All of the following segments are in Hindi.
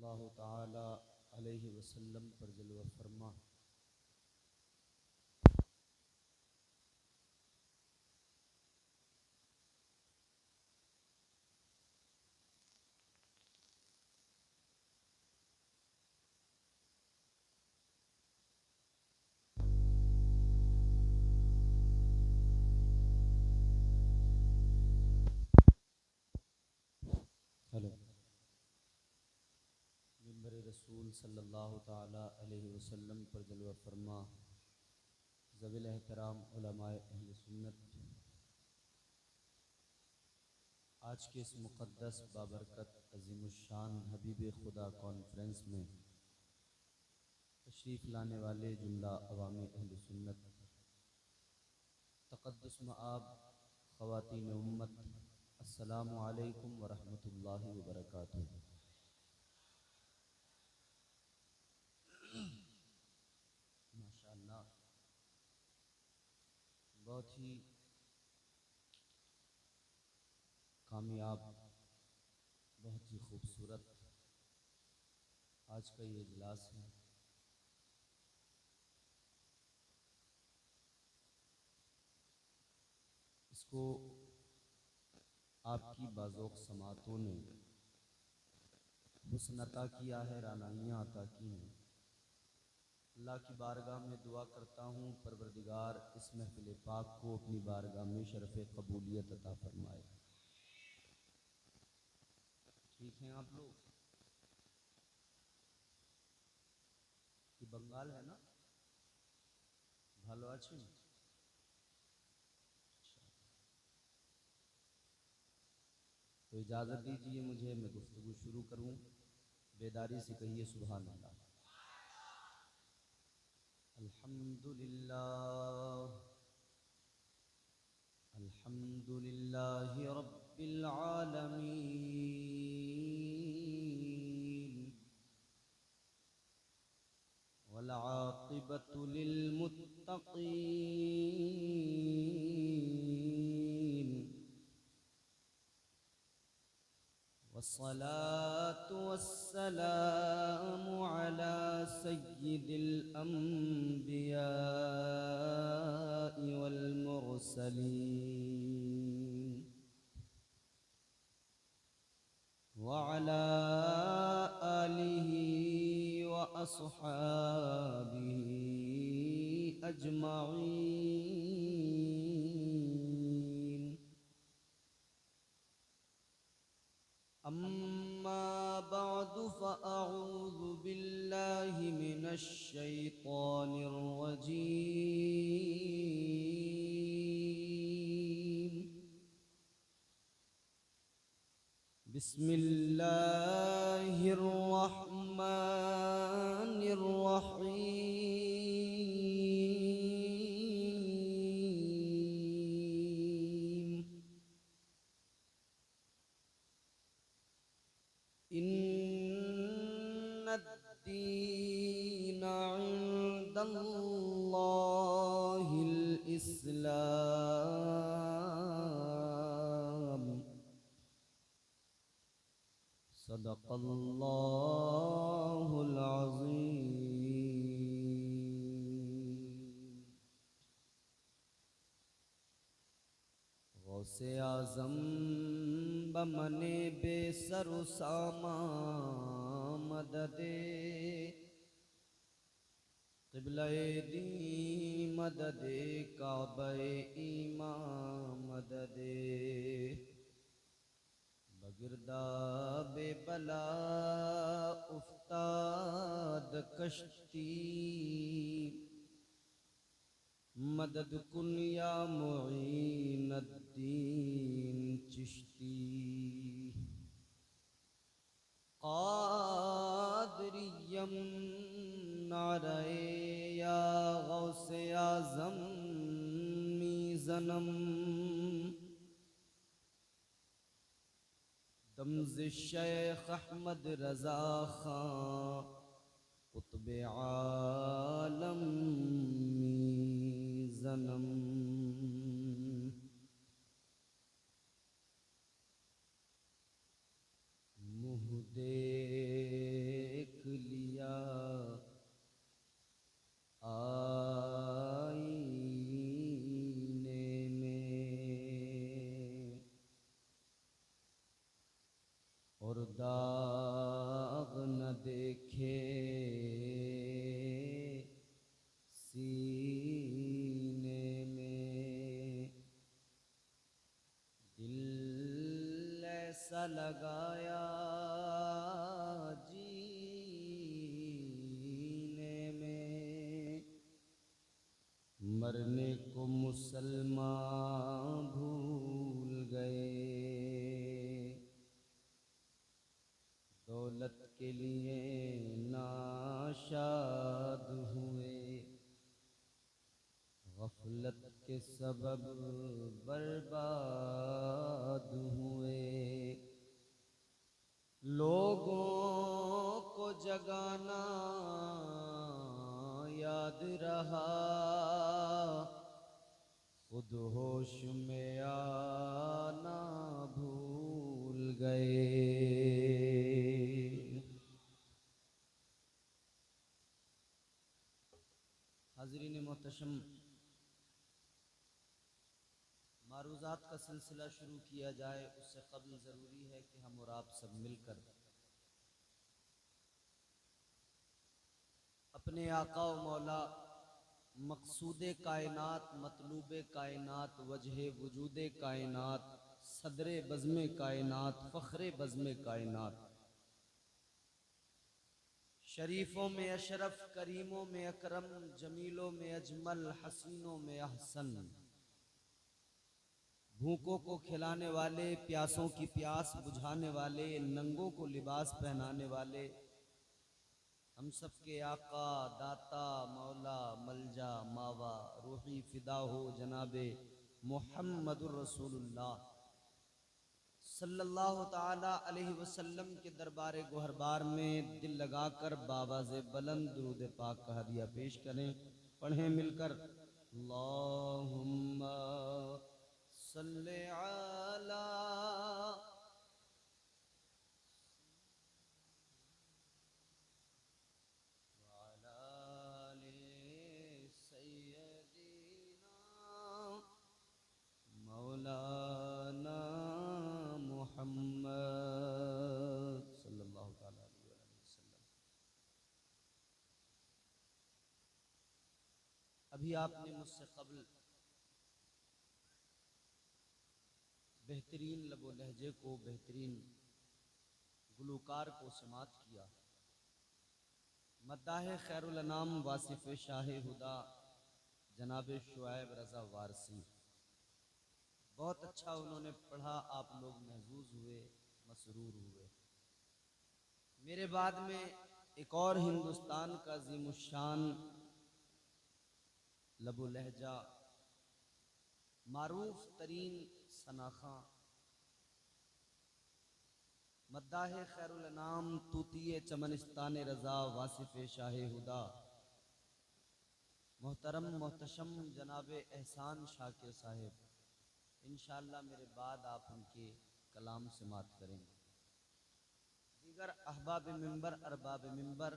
सल्लल्लाहु ताला अलैहि वसल्लम पर जलवा फरमा। हेलो। मिंबर रसूल सल्लल्लाहु ताला अलैहि वसल्लम पर जलवा फरमा ज़विल एहतराम उलमाए अहले सुन्नत, आज के इस मुक़द्दस बाबरकत अज़ीमुश्शान हबीब खुदा कॉन्फ्रेंस में तशरीफ़ लाने वाले जुमला अवामी अहले सुन्नत, तक़द्दुस मआब ख़वातीन उम्मत, अस्सलामु अलैकुम व रहमतुल्लाहि व बरकातुहू। माशाअल्लाह, बहुत ही कामयाब, बहुत ही खूबसूरत आज का ये इजलास है। इसको आपकी बाज़ोक़ समातों ने हुस्न अता किया है, रानाइयाँ अता की हैं। अल्लाह की बारगाह में दुआ करता हूँ, परवरदिगार इस महफ़िल पाक को अपनी बारगाह में शरफ़ कबूलियत अता फरमाए। ठीक हैं आप लोग? कि बंगाल है ना? भालो आछेन? तो इजाज़त दीजिए मुझे, मैं गुफ्तगू शुरू करूँ। बेदारी से कहिए सुभान अल्लाह। अल्हम्दुलिल्लाह, अल्हम्दुलिल्लाहि रब्बिल आलमीन, वल आक़िबतु लिल मुत्तक़ीन, वस्सलातु वस्सलामु अला सय्यिदिल अंबिया'i वल मुरसलीन, व अला आलिहि व अस्हाबिहि अजमईन। अम्मा बअदु फ़अऊज़ु बिल्लाहि मिनश शैतानिर रजीम। बिस्मिल्लाहिर रहमानिर रहीम। इन्नद्दीन इंदल्लाहिल इस्लाम, सदक़ल्लाहुल अज़ीम। गौसे आज़म बमने बेसरो सामा मददे, क़िबला-ए दी मददे, काबा-ए ईमान मददे, बगिरदाबे बला उफ्ताद कश्ती, मदद कुन या मुईनुद्दीन चिश्ती। क़ादिरियम नारे या गौसे आज़म मीज़नम, दमज़े शेख अहमद रज़ा खां कुतुब-ए आलम मीज़नम। मुहदे देखे सीने में, दिल ऐसा लगाया जीने में, मरने को मुसलमान भूल गए, दौलत के लिए नाशाद हुए, गफलत के सबब बर्बाद हुए, लोगों को जगाना याद रहा, खुद होश में आना भूल गए। हाज़रीन मोहतरम, मारूज़ात का सिलसिला शुरू किया जाए उससे कबल ज़रूरी है कि हम और आप सब मिलकर अपने आका व मौला मकसूद कायनात, मतलूब कायनात, वजह वजूद कायनात, सदर बज़्म कायनात, फ़ख्र बज़्म कायनात, शरीफों में अशरफ, करीमों में अकरम, जमीलों में अजमल, हसीनों में अहसन, भूखों को खिलाने वाले, प्यासों की प्यास बुझाने वाले, नंगों को लिबास पहनाने वाले, हम सब के आका, दाता, मौला, मलजा, मावा, रूही फिदा हो जनाबे मुहम्मदुर रसूलुल्लाह सल्लल्लाहु ताला अलैहि वसल्लम के दरबार गोहरबार में दिल लगाकर बावाज़े बुलंद दुरूद पाक का हदिया पेश करें। पढ़ें मिलकर, अल्लाहुम्मा सल्ले अला मौलाना मुहम्मद सल्लल्लाहु ताला अलैहि वसल्लम। अभी आपने मुझसे कबल बेहतरीन लबो लहजे को, बेहतरीन गुलूकार को समात किया। मद्दाह खैरुल अनाम वासिफ शाह हुदा जनाब शुआइब रज़ा वारसी, बहुत अच्छा उन्होंने पढ़ा, आप लोग महजूज हुए, मसरूर हुए। मेरे बाद में एक और हिंदुस्तान का अज़ीमुश्शान लबो लहजा, मारूफ तरीन सनाखा, मद्दाह खैरुल अनाम, तूतिए चमनिस्तान रज़ा वासिफ शाह हुदा, मोहतरम मोहतशम जनाब एहसान शाकिर साहिब, इंशाअल्लाह मेरे बाद आप उनके कलाम से मात करेंगे। दीगर अहबाब मिंबर, अरबाब मिंबर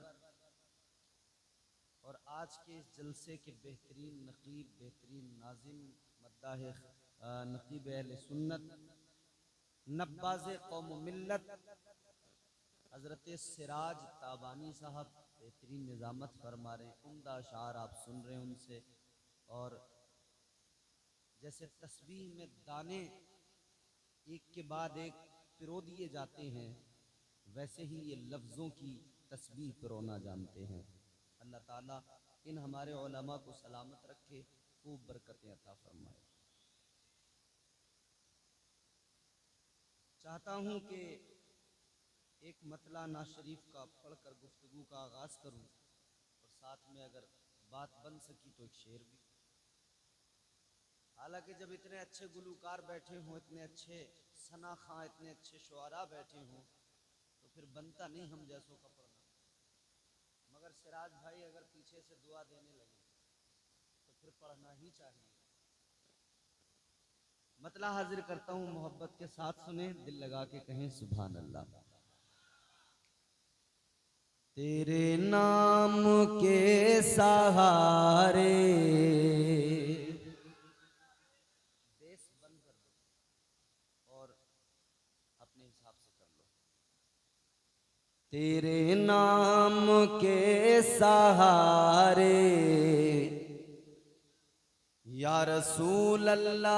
और आज के इस जलसे के बेहतरीन नकीब, बेहतरीन नाजिम, मद्दाह नकीब अहले सुन्नत, नब्बाज़ कौम मिल्लत हज़रत सिराज ताबानी साहब बेहतरीन निज़ामत फरमा रहे हैं। उम्दा अशार आप सुन रहे हैं उनसे, और जैसे तस्बीह में दाने एक के बाद एक पिरो दिए जाते हैं, वैसे ही ये लफ्ज़ों की तस्बीह पिरोना जानते हैं। अल्लाह ताला इन हमारे उलमा को सलामत रखे, खूब बरकतें अता फरमाए। चाहता हूँ कि एक मतला ना शरीफ का पढ़कर गुफ्तगू का आगाज़ करूँ, और साथ में अगर बात बन सकी तो एक शेर भी। हालांकि जब इतने अच्छे गुलूकार बैठे हों, इतने अच्छे सना खां, इतने अच्छे शुआरा बैठे हों, तो फिर बनता नहीं हम जैसों का पढ़ना। मगर सिराज भाई अगर पीछे से दुआ देने लगे तो फिर पढ़ना ही चाहिए। मतला हाजिर करता हूँ, मोहब्बत के साथ सुने, दिल लगा के कहें सुभान अल्लाह। तेरे नाम के सहारे देश बंद कर दो और अपने हिसाब से कर लो। तेरे नाम के सहारे या रसूल अल्लाह,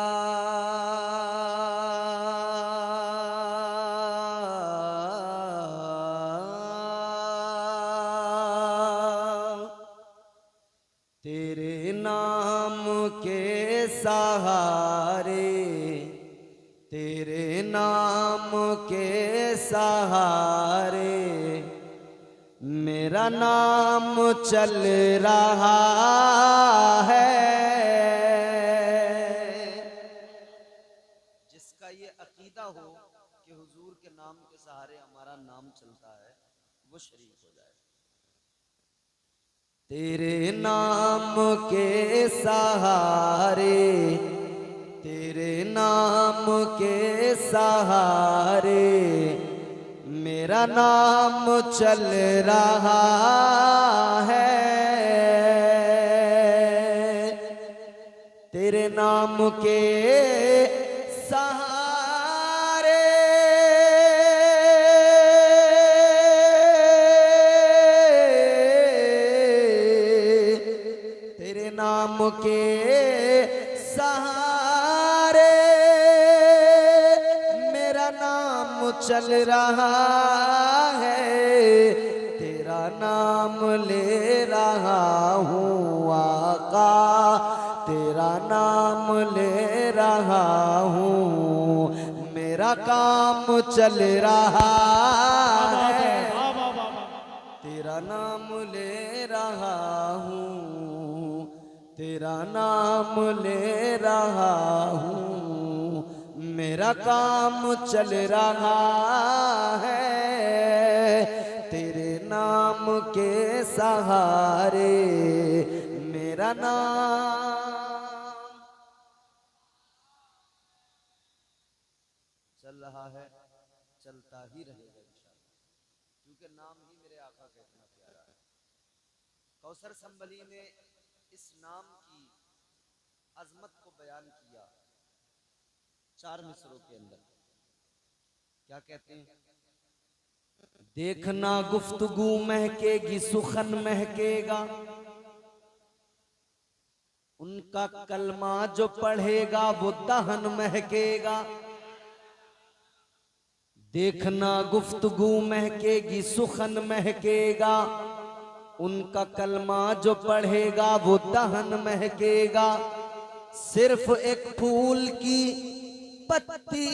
तेरे नाम के सहारे, तेरे नाम के सहारे मेरा नाम चल रहा है। जिसका ये अकीदा हो कि हुजूर के नाम के सहारे हमारा नाम चलता है, वो शरीक हो जाए। तेरे नाम के सहारे, तेरे नाम के सहारे मेरा नाम चल रहा है। तेरे नाम के सहारे तेरे नाम के सहारे मेरा नाम चल रहा है। तेरा नाम ले रहा हूँ आका, तेरा नाम ले रहा हूँ, मेरा काम चल रहा है। तेरा नाम ले रहा हूँ, तेरा नाम ले रहा हूँ, मेरा काम चल रहा है। तेरे नाम के सहारे मेरा नाम चल रहा है, चलता ही रहेगा इंशाअल्लाह, क्योंकि नाम ही मेरे आका का इतना प्यारा है। कौसर संभली ने इस नाम की अजमत को बयान किया 4 मिसरों के अंदर। क्या कहते हैं? देखना गुफ्तगू महकेगी, सुखन महकेगा, उनका कलमा जो पढ़ेगा वो दहन महकेगा। देखना गुफ्तगू महकेगी, सुखन महकेगा, उनका कलमा जो पढ़ेगा वो दहन महकेगा। सिर्फ एक फूल की पत्ती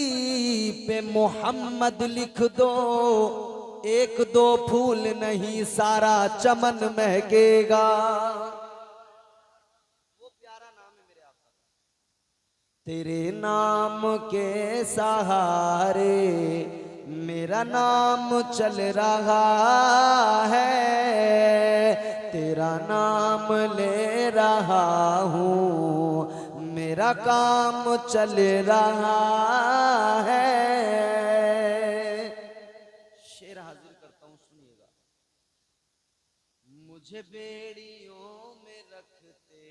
पे मोहम्मद लिख दो, एक दो फूल नहीं सारा चमन महकेगा। वो प्यारा नाम है मेरे आका। तेरे नाम के सहारे मेरा नाम चल रहा है। तेरा नाम ले रहा हूँ, मेरा काम चल रहा है। शेर हाजिर करता हूं, सुनिएगा। मुझे बेड़ियों में रखते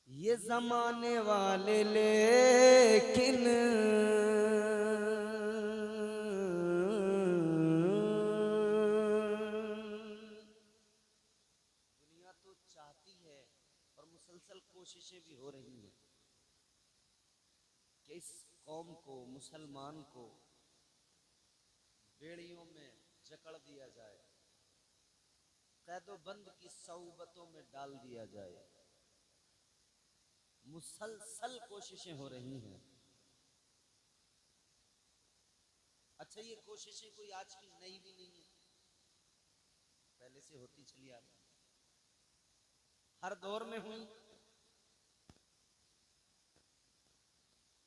ये जमाने वाले, लेकिन दुनिया तो चाहती है और मुसलसल कोशिशें भी हो रही हैं कि इस कौम को, मुसलमान को बेड़ियों में जकड़ दिया जाए, कैदोबंद की सौबतों में डाल दिया जाए। मुसलसल कोशिशें हो रही हैं। अच्छा, ये कोशिशें कोई आज की नई भी नहीं है, पहले से होती चली आ रही, हर दौर में हुई।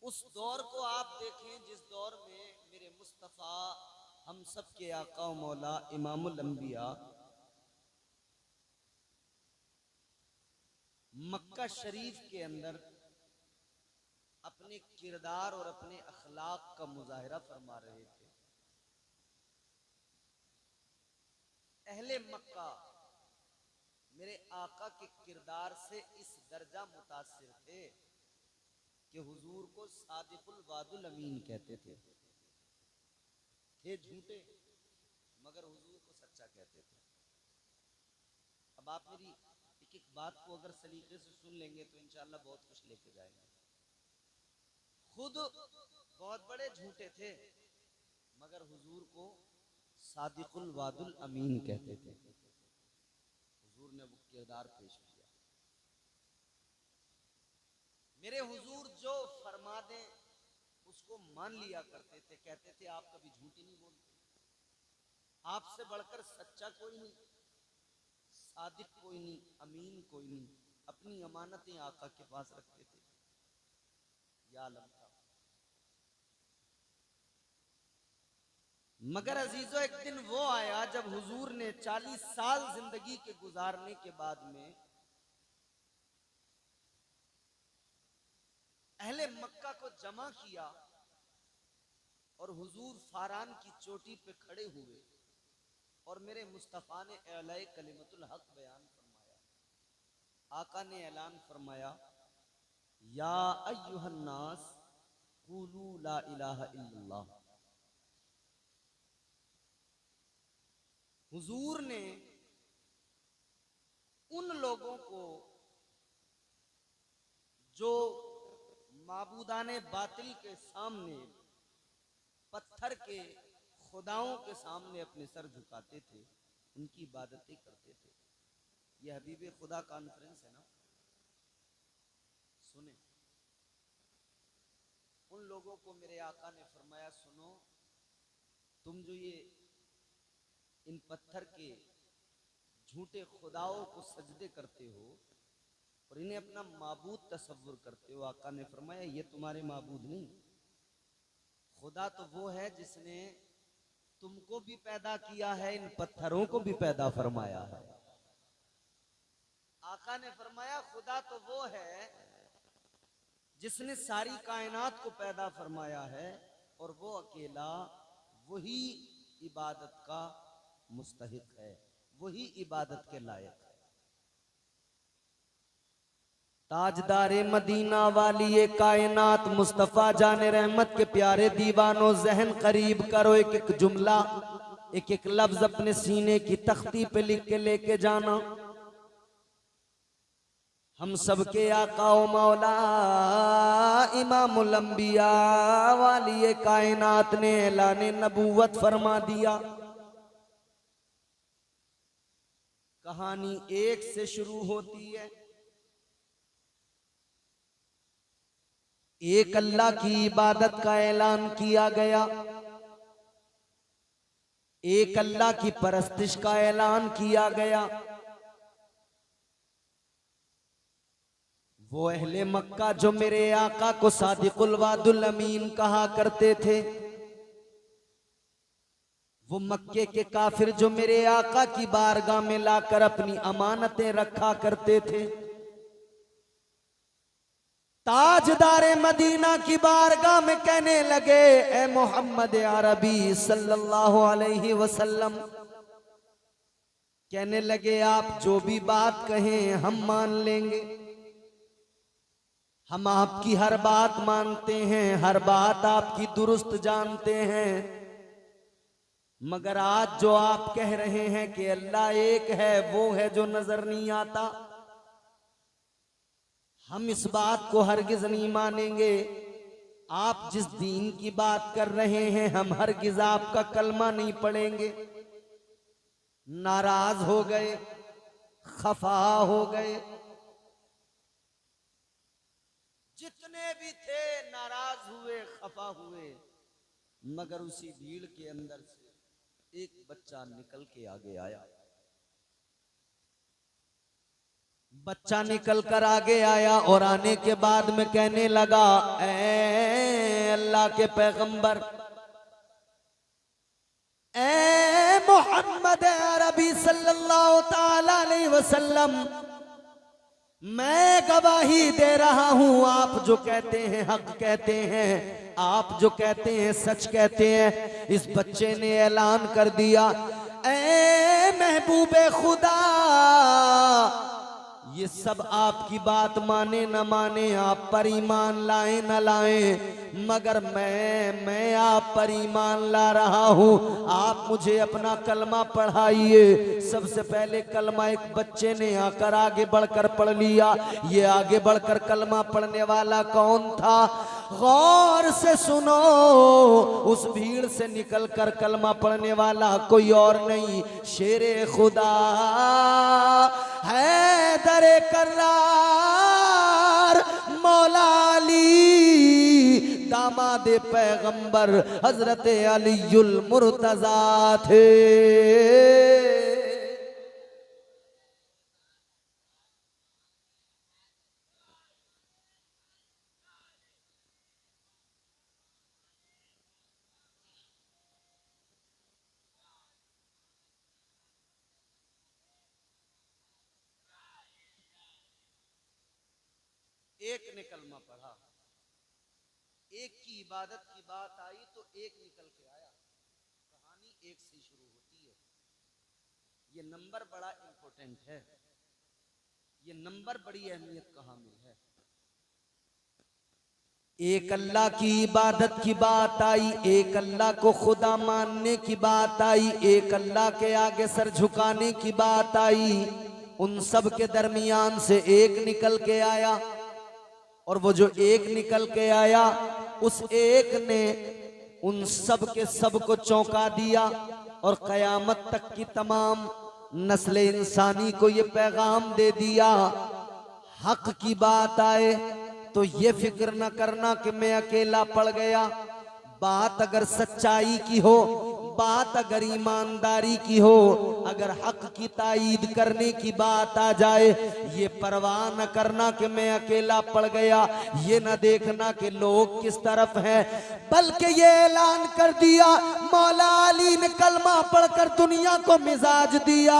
उस दौर को आप देखें जिस दौर में मेरे मुस्तफा हम सब के आका मौला इमामुल अंबिया मक्का शरीफ के अंदर अपने किरदार और अपने अखलाक का मुजाहिरा फरमा रहे थे। अहले मक्का मेरे आका के किरदार से इस दर्जा मुतासिर थे कि हुजूर को सादिकुल वादुल अमीन कहते थे झूठे मगर हुजूर को सच्चा कहते थे। अब आप मेरी एक एक बात को अगर सलीके से सुन लेंगे तो इंशाअल्लाह बहुत कुछ लेके जाएंगे। खुद बहुत बड़े झूठे थे मगर हुजूर को सादिकुल वादुल अमीन कहते थे। हुजूर ने वो किरदार पेश किया। मेरे हुजूर जो फरमा दें उसको मान लिया करते थे। कहते थे आप कभी झूठ ही नहीं बोलते, आपसे बढ़कर सच्चा कोई नहीं, सादिक कोई नहीं, अमीन कोई नहीं। अपनी अमानतें आका के पास रखते थे। या अल्लाह। मगर अजीजों एक दिन वो आया जब हुजूर ने 40 साल जिंदगी के गुजारने के बाद में अहले मक्का को जमा किया और हुजूर फारान की चोटी पे खड़े हुए और मेरे मुस्तफा ने एलाए कलिमतुल हक बयान फरमाया। आका ने ऐलान फरमाया, या अय्युहन नास क़ूलू ला इलाहा इल्लल्लाह। हुजूर ने उन लोगों को जो माबूदाने बातिल के सामने, पत्थर के खुदाओं के सामने अपने सर झुकाते थे, उनकी इबादतें करते थे। यह हबीबे खुदा कॉन्फ्रेंस है ना, सुने। उन लोगों को मेरे आका ने फरमाया, सुनो, तुम जो ये इन पत्थर के झूठे खुदाओं को सजदे करते हो और इन्हें अपना माबूद तसव्वुर करते हो, आका ने फरमाया ये तुम्हारे माबूद नहीं, खुदा तो वो है जिसने तुमको भी पैदा किया है, इन पत्थरों को भी पैदा फरमाया है। आका ने फरमाया खुदा तो वो है जिसने सारी कायनात को पैदा फरमाया है और वो अकेला वही इबादत का मुस्तहिक है, वही इबादत के लायक है। ताजदारे मदीना वाली ये कायनात मुस्तफा जाने रहमत के प्यारे दीवानों, जहन करीब करो, एक एक जुमला, एक एक लफ्ज अपने सीने की तख्ती पे लिख के लेके जाना। हम सबके आका ओ मौला इमामुल अंबिया वाली ये कायनात ने ऐलाने नबूवत फरमा दिया। कहानी एक से शुरू होती है। एक अल्लाह की इबादत का ऐलान किया गया, एक अल्लाह की परस्तिश का ऐलान किया गया। वो अहले मक्का जो मेरे आका को सादिकुल वादुल अमीन कहा करते थे, वो मक्के के काफिर जो मेरे आका की बारगाह में लाकर अपनी अमानतें रखा करते थे, ताजदारे मदीना की बारगाह में कहने लगे, ए मोहम्मद अरबी सल्लल्लाहु अलैहि वसल्लम, कहने लगे आप जो भी बात कहें हम मान लेंगे, हम आपकी हर बात मानते हैं, हर बात आपकी दुरुस्त जानते हैं, मगर आज जो आप कह रहे हैं कि अल्लाह एक है, वो है जो नजर नहीं आता, हम इस बात को हरगिज नहीं मानेंगे। आप जिस दीन की बात कर रहे हैं हम हरगिज आपका कलमा नहीं पढ़ेंगे। नाराज हो गए, खफा हो गए, जितने भी थे नाराज हुए, खफा हुए, मगर उसी भीड़ के अंदर से एक बच्चा निकल के आगे आया। बच्चा निकल कर आगे आया और आने के बाद में कहने लगा, ऐ अल्लाह के पैगंबर, ऐ मोहम्मद अरबी सल्लल्लाहु ताला अलैहि वसल्लम, मैं गवाही दे रहा हूं, आप जो कहते हैं हक कहते हैं, आप जो कहते हैं सच कहते हैं। इस बच्चे ने ऐलान कर दिया, ऐ महबूबे खुदा, ये सब आपकी बात माने न माने, आप पर ईमान लाए न लाए, मगर मैं आप पर ईमान ला रहा हूँ। आप मुझे अपना कलमा पढ़ाइए। सबसे पहले कलमा एक बच्चे ने आकर आगे बढ़कर पढ़ लिया। ये आगे बढ़कर कलमा पढ़ने वाला कौन था? गौर से सुनो, उस भीड़ से निकलकर कलमा पढ़ने वाला कोई और नहीं, शेरे खुदा है दरे कर्रार मौला अली, दामादे पैगंबर हजरत अलीयुल मुर्तजा थे। एक ने कलमा पढ़ा, एक की इबादत की बात आई तो एक निकल के आया। कहानी एक से शुरू होती है। ये नंबर बड़ा इंपॉर्टेंट है, ये नंबर बड़ी अहमियत का हामिल है। एक अल्लाह की इबादत की बात आई, एक अल्लाह को खुदा मानने की बात आई, एक अल्लाह के आगे सर झुकाने की बात आई। उन सब के दरमियान से एक निकल के आया, और वो जो एक निकल के आया, उस एक ने उन सब के सब को चौंका दिया, और कयामत तक की तमाम नस्ल इंसानी को ये पैगाम दे दिया, हक की बात आए तो ये फिक्र न करना कि मैं अकेला पड़ गया। बात अगर सच्चाई की हो, बात अगर ईमानदारी की हो, अगर हक की ताईद करने की बात आ जाए, ये परवाह न करना कि मैं अकेला पड़ गया, ये न देखना कि लोग किस तरफ हैं, बल्कि ये ऐलान कर दिया। मौला अली ने कलमा पढ़कर दुनिया को मिजाज दिया।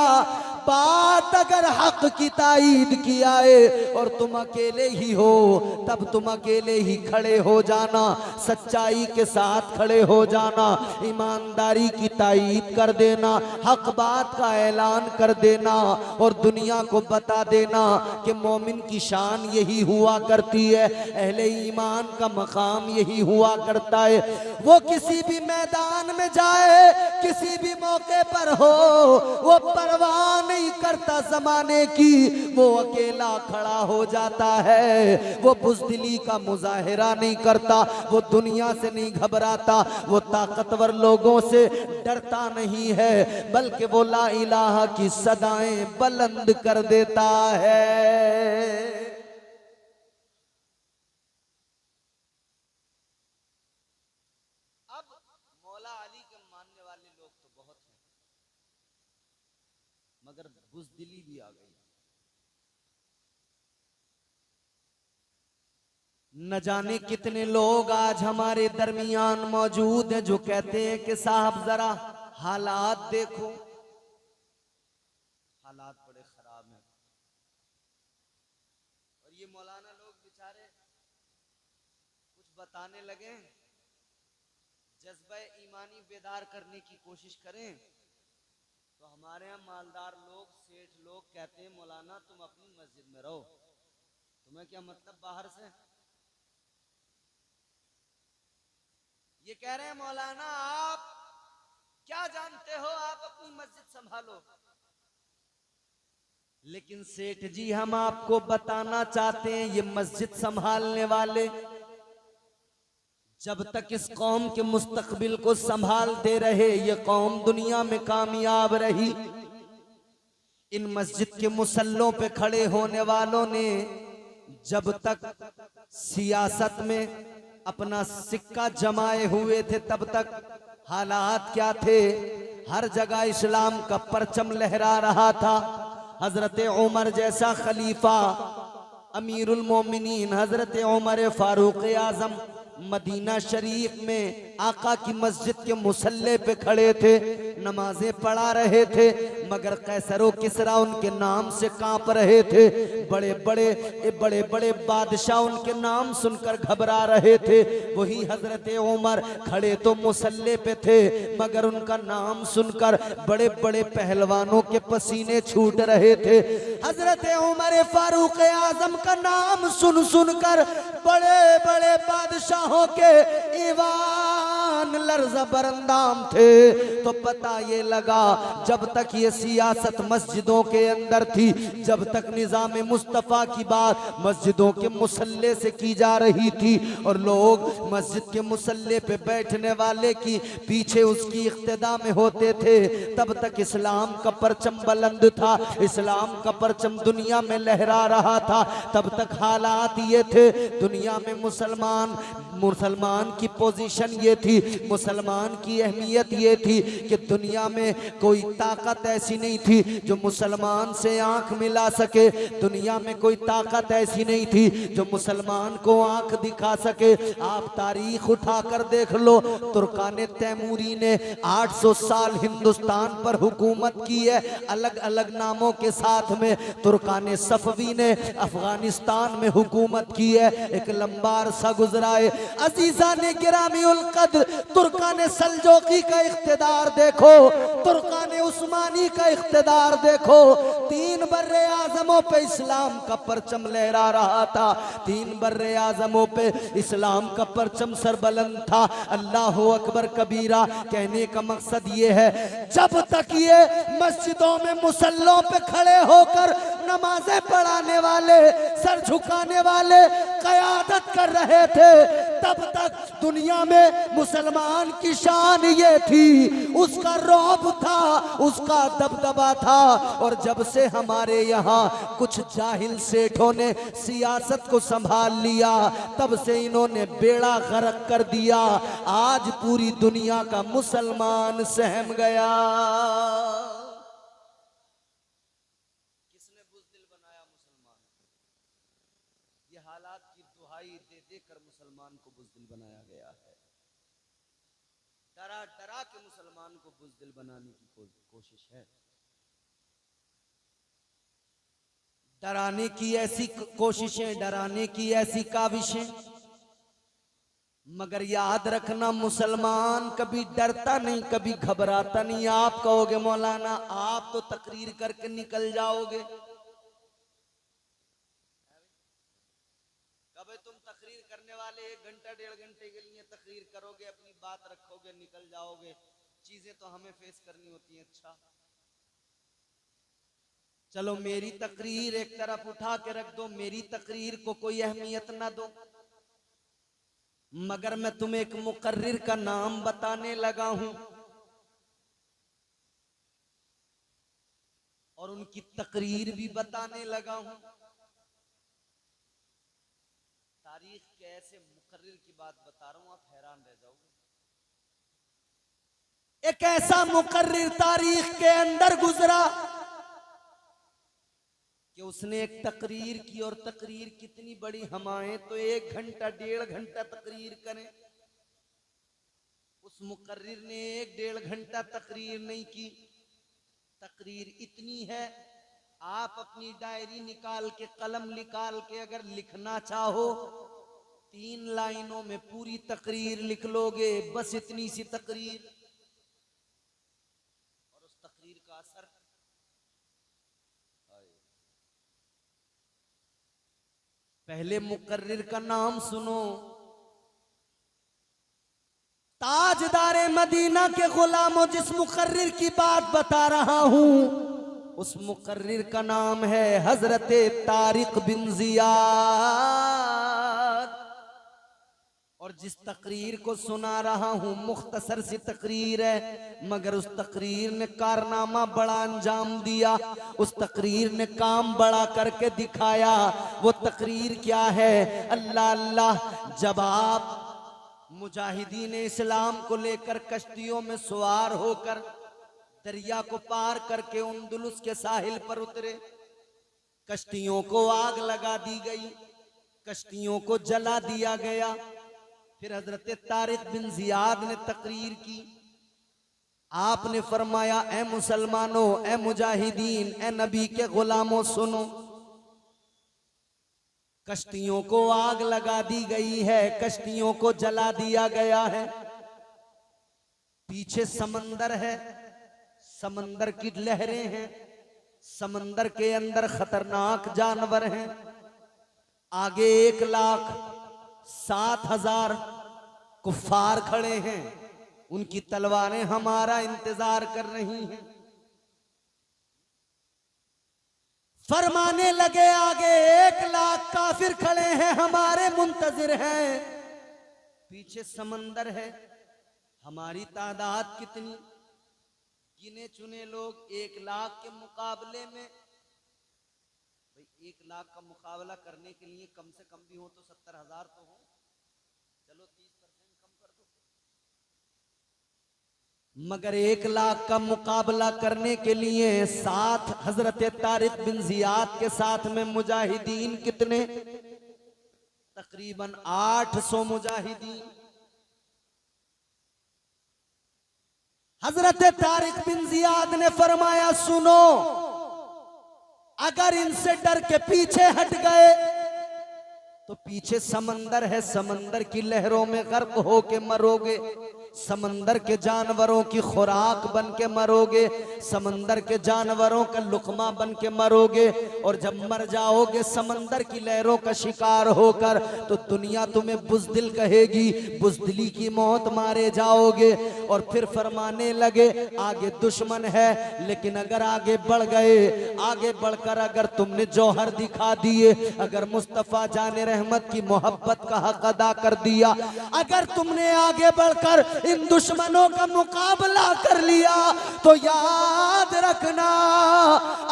बात अगर हक की ताईद की आए और तुम अकेले ही हो, तब तुम अकेले ही खड़े हो जाना, सच्चाई के साथ खड़े हो जाना, ईमानदारी की ताईद कर देना, हक बात का ऐलान कर देना, और दुनिया को बता देना कि मोमिन की शान यही हुआ करती है, अहले ईमान का मकाम यही हुआ करता है। वो किसी भी मैदान में जाए, किसी भी मौके पर हो, वो परवाह नहीं करता जमाने की, वो अकेला खड़ा हो जाता है। वो बुज़दिली का मुजाहिरा नहीं करता, वो दुनिया से नहीं घबराता, वो ताकतवर लोगों से डरता नहीं है, बल्कि वो ला इलाहा की सदाएं बुलंद कर देता है। मगर बुज़दिली भी आ गई। न जाने कितने लोग आज हमारे दरमियान मौजूद हैं जो कहते हैं कि साहब जरा हालात देखो, हालात बड़े खराब हैं। और ये मौलाना लोग बेचारे कुछ बताने लगे, जज्बा ईमानी बेदार करने की कोशिश करें, तो हमारे यहाँ मालदार लोग, सेठ लोग कहते हैं मौलाना तुम अपनी मस्जिद में रहो, तुम्हें क्या मतलब बाहर से। ये कह रहे हैं मौलाना आप क्या जानते हो, आप अपनी मस्जिद संभालो। लेकिन सेठ जी हम आपको बताना चाहते हैं, ये मस्जिद संभालने वाले जब तक इस कौम के मुस्तकबिल को संभालते रहे, ये कौम दुनिया में कामयाब रही। इन मस्जिद के मुसल्लों पे खड़े होने वालों ने जब तक सियासत में अपना सिक्का जमाए हुए थे, तब तक हालात क्या थे? हर जगह इस्लाम का परचम लहरा रहा था। हजरत उमर जैसा खलीफा, अमीरुल मोमिनीन हजरत उमर फारूक आजम मदीना शरीफ में आका की मस्जिद के मुसल्ले पे खड़े थे। नमाजें पढ़ा रहे थे, मगर कैसरो किसरा उनके नाम से कांप रहे थे। बड़े बड़े बादशाह उनके नाम सुनकर घबरा रहे थे। वही हजरत उमर खड़े तो मुसल्ले पे थे, मगर उनका नाम सुनकर बड़े बड़े पहलवानों के पसीने छूट रहे थे। हजरत उमर फारूक आजम का नाम सुन सुनकर बड़े बड़े बादशाहों के ईवान लर्ज़ बरंदाम थे। तो पता ये लगा, जब तक ये सियासत मस्जिदों के अंदर थी, जब तक निज़ाम मुस्तफ़ा की बात मस्जिदों के मुसल्ले से की जा रही थी और लोग मस्जिद के मुसल्ले पे बैठने वाले की पीछे उसकी इक्तिदा में होते थे, तब तक इस्लाम का परचम बुलंद था, इस्लाम का परचम दुनिया में लहरा रहा था। तब तक हालात ये थे, दुनिया में मुसलमान की पोजीशन ये थी, मुसलमान की अहमियत ये थी कि दुनिया में कोई ताकत ऐसी नहीं थी जो मुसलमान से आंख मिला सके। दुनिया में कोई ताकत ऐसी नहीं थी जो मुसलमान को आंख दिखा सके। आप तारीख उठाकर देख लो, तुर्कान तैमूरी ने 800 साल हिंदुस्तान पर हुकूमत की है, अलग अलग नामों के साथ में। तुर्कान सफवी ने अफगानिस्तान में हुकूमत की है, एक लंबा अरसा गुजरा है। अजीजा ने गिरामी उल कद्र तुर्कान सल्जोकी का इख्तिदार देखो, तुर्कान उस्मानी का इख्तिदार देखो। 3 बर्रे आजमों पे इस्लाम का परचम लहरा रहा था, 3 बर्रे आजमों पे इस्लाम का परचम सरबलंद था। अल्लाह अकबर कबीरा। कहने का मकसद ये है, जब तक ये मस्जिदों में मुसल्लों पे खड़े होकर नमाजें पढ़ाने वाले, सर झुकाने वाले क़यादत कर रहे थे, तब तक दुनिया में मुसलमान की शान ये थी, उसका रौब था, उसका दबदबा था। और जब से हमारे यहाँ कुछ जाहिल सेठों ने सियासत को संभाल लिया, तब से इन्होंने बेड़ा गर्क कर दिया। आज पूरी दुनिया का मुसलमान सहम गया। किसने बुज़दिल बनाया मुसलमान? ये हालात की दुहाई दे देकर मुसलमान को बुज़दिल बनाया गया है। डरा डरा के मुसलमान को बुज़दिल बनाने की कोशिश है। डराने की ऐसी कोशिशें, डराने की ऐसी काविशें, मगर याद रखना मुसलमान कभी डरता नहीं, कभी घबराता नहीं। आप कहोगे मौलाना आप तो तकरीर करके निकल जाओगे, कभी तुम तकरीर करने वाले 1 घंटा 1.5 घंटे के लिए तकरीर करोगे, अपनी बात रखोगे, निकल जाओगे। चीजें तो हमें फेस करनी होती हैं। अच्छा चलो मेरी तकरीर एक तरफ उठा के रख दो, मेरी तकरीर को कोई अहमियत ना दो, मगर मैं तुम्हें एक मुकर्रिर का नाम बताने लगा हूं और उनकी तकरीर भी बताने लगा हूं। तारीख के ऐसे मुकर्रिर की बात बता रहा हूं, आप हैरान रह जाओगे। एक ऐसा मुकर्रिर तारीख के अंदर गुजरा कि उसने एक तकरीर की, और तकरीर कितनी बड़ी, हमाएं तो 1 घंटा 1.5 घंटा तकरीर करें, उस मुकर्रिर ने 1-1.5 घंटा तकरीर नहीं की। तकरीर इतनी है, आप अपनी डायरी निकाल के, कलम निकाल के अगर लिखना चाहो 3 लाइनों में पूरी तकरीर लिख लोगे, बस इतनी सी तकरीर। और उस तकरीर का असर, पहले मुकर्रिर का नाम सुनो, ताजदारे मदीना के गुलामों, जिस मुकर्रिर की बात बता रहा हूं उस मुकर्रिर का नाम है हजरत तारिक बिन जियाद। और जिस तकरीर को सुना रहा हूं मुख्तसर सी तकरीर है, मगर उस तकरीर ने कारनामा बड़ा अंजाम दिया, उस तकरीर ने काम बड़ा करके दिखाया। वो तकरीर क्या है? अल्लाह अल्लाह, जब आप मुजाहिदीन इस्लाम को लेकर कश्तियों में सवार होकर दरिया को पार करके उंदुलुस के साहिल पर उतरे, कश्तियों को आग लगा दी गई, कश्तियों को जला दिया गया। फिर हजरत तारिक बिन जियाद ने तकरीर की, आपने फरमाया, ए मुसलमानों, ए मुजाहिदीन, ए नबी के गुलामों, सुनो, कश्तियों को आग लगा दी गई है, कश्तियों को जला दिया गया है, पीछे समंदर है, समंदर की लहरें हैं, समंदर के अंदर खतरनाक जानवर हैं, आगे 1,07,000 कुफ्फार खड़े हैं, उनकी तलवारें हमारा इंतजार कर रही हैं। फरमाने लगे, आगे 1,00,000 काफिर खड़े हैं, हमारे मुंतजिर हैं, पीछे समंदर है, हमारी तादाद कितनी? गिने चुने लोग 1,00,000 के मुकाबले में, भाई 1,00,000 का मुकाबला करने के लिए कम से कम भी हो तो 70,000 तो हो, चलो 30% कम कर दो, मगर 1,00,000 का मुकाबला करने के लिए साथ हजरत तारिक बिन जियाद के साथ में मुजाहिदीन कितने? तकरीबन 800 मुजाहिदीन। हजरत तारिक बिन जियाद ने फरमाया, सुनो, अगर इनसे डर के पीछे हट गए तो पीछे समंदर है, समंदर की लहरों में गर्क होके मरोगे, समंदर के जानवरों की खुराक बन के मरोगे, समंदर के जानवरों का लुकमा बन के मरोगे, और जब मर जाओगे समंदर की लहरों का शिकार होकर तो दुनिया तुम्हें बुज़दिल कहेगी, बुज़दिली की मौत मारे जाओगे। और फिर फरमाने लगे, आगे दुश्मन है, लेकिन अगर आगे बढ़ गए, आगे बढ़कर अगर तुमने जौहर दिखा दिए, अगर मुस्तफ़ा जाने रहमत की मोहब्बत का हक अदा कर दिया, अगर तुमने आगे बढ़कर इन दुश्मनों का मुकाबला कर लिया, तो याद रखना,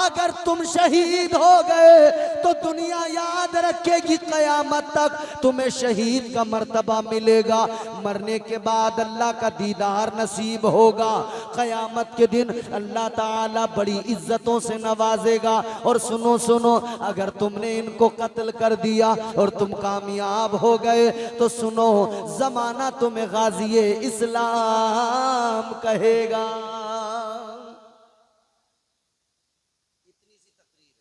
अगर तुम शहीद हो गए तो दुनिया याद रखेगी, क़यामत तक तुम्हें शहीद का मर्तबा मिलेगा, मरने के बाद अल्लाह का दीदार नसीब होगा, क़यामत के दिन अल्लाह ताला बड़ी इज्जतों से नवाजेगा। और सुनो सुनो, अगर तुमने इनको कत्ल कर दिया और तुम कामयाब हो गए तो सुनो, जमाना तुम्हें गाज़ी इस्लाम कहेगा। इतनी सी तकरीर है।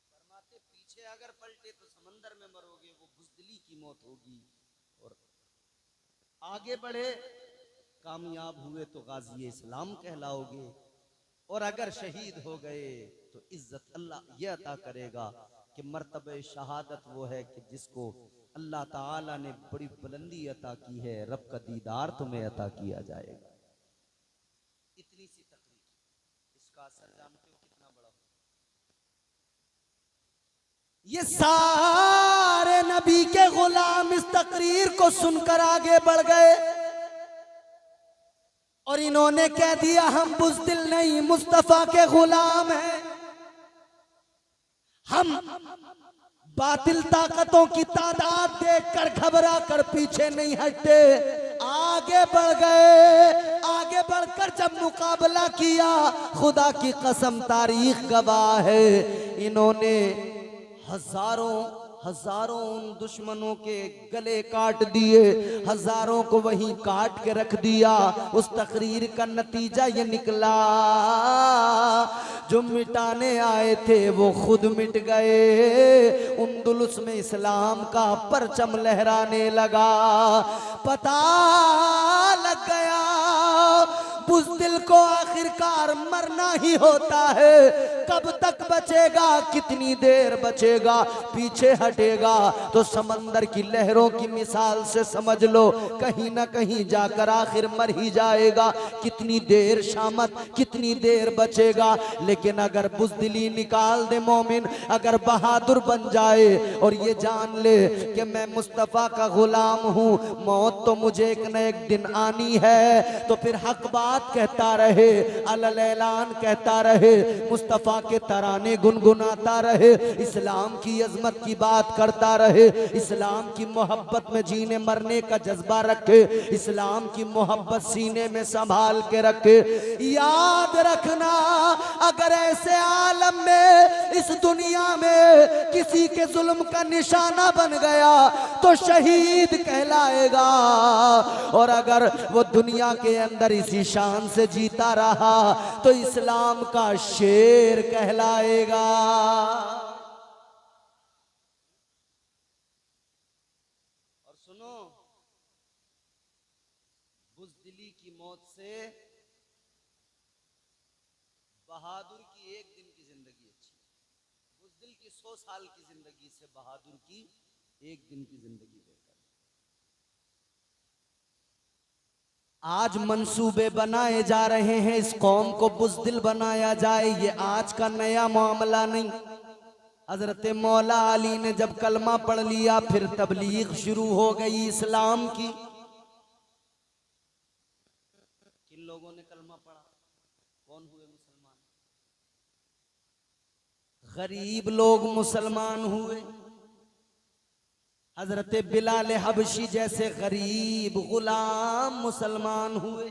फरमाते, पीछे अगर पलटे तो समंदर में मरोगे, वो बुज़दिली की मौत होगी, और आगे बढ़े, कामयाब हुए तो गाज़ी इस्लाम कहलाओगे, और अगर शहीद हो गए तो इज्जत अल्लाह ये अता करेगा कि मर्तबे शहादत वो है कि जिसको अल्लाह ताला ने बड़ी बुलंदी अता की है, रब का दीदार तुम्हें अता किया जाएगा। इतनी सी तकरीर, इसका असर जानते हो कितना बड़ा हो? ये सारे नबी के गुलाम इस तकरीर को सुनकर आगे बढ़ गए, और इन्होंने कह दिया, हम बुज़दिल नहीं, मुस्तफ़ा के गुलाम हैं, हम बातिल ताकतों की तादाद देखकर घबरा कर पीछे नहीं हटते, आगे बढ़ गए। आगे बढ़कर जब मुकाबला किया, खुदा की कसम तारीख गवाह है, इन्होंने हजारों उन दुश्मनों के गले काट दिए, हजारों को वहीं काट के रख दिया। उस तकरीर का नतीजा ये निकला, जो मिटाने आए थे वो खुद मिट गए। उंदुलुस में इस्लाम का परचम लहराने लगा, पता लग गया बुज़दिल को आखिरकार मरना ही होता है। कब तक बचेगा, कितनी देर बचेगा, पीछे हटेगा तो समंदर की लहरों की मिसाल से समझ लो कहीं ना कहीं जाकर आखिर मर ही जाएगा। कितनी देर शामत, कितनी देर बचेगा। लेकिन अगर बुज़दिली निकाल दे मोमिन, अगर बहादुर बन जाए और ये जान ले कि मैं मुस्तफ़ा का गुलाम हूँ, मौत तो मुझे एक न एक दिन आनी है, तो फिर हक बात कहता रहे, अलल ऐलान कहता रहे, मुस्तफ़ा के तराने गुनगुनाता रहे, इस्लाम की अजमत की बात करता रहे, इस्लाम की मोहब्बत में जीने मरने का जज्बा रखे, इस्लाम की मोहब्बत सीने में संभाल के रखे। याद रखना, अगर ऐसे आलम में, इस दुनिया में किसी के जुल्म का निशाना बन गया तो शहीद कहलाएगा, और अगर वो दुनिया के अंदर इसी शान से जीता रहा तो इस्लाम का शेर कहलाएगा। और सुनो, बुज़दिली की मौत से बहादुर की एक दिन की जिंदगी अच्छी, बुज़दिल की 100 साल की जिंदगी से बहादुर की एक दिन की जिंदगी बेहतर। आज मंसूबे बनाए जा रहे हैं इस कौम को बुज़दिल बनाया जाए, ये आज का नया मामला नहीं। हजरत मौला अली ने जब कलमा पढ़ लिया फिर तबलीग शुरू हो गई इस्लाम की। किन लोगों ने कलमा पढ़ा, कौन हुए मुसलमान? गरीब लोग मुसलमान हुए। हजरत बिलाल हबशी जैसे गरीब गुलाम मुसलमान हुए।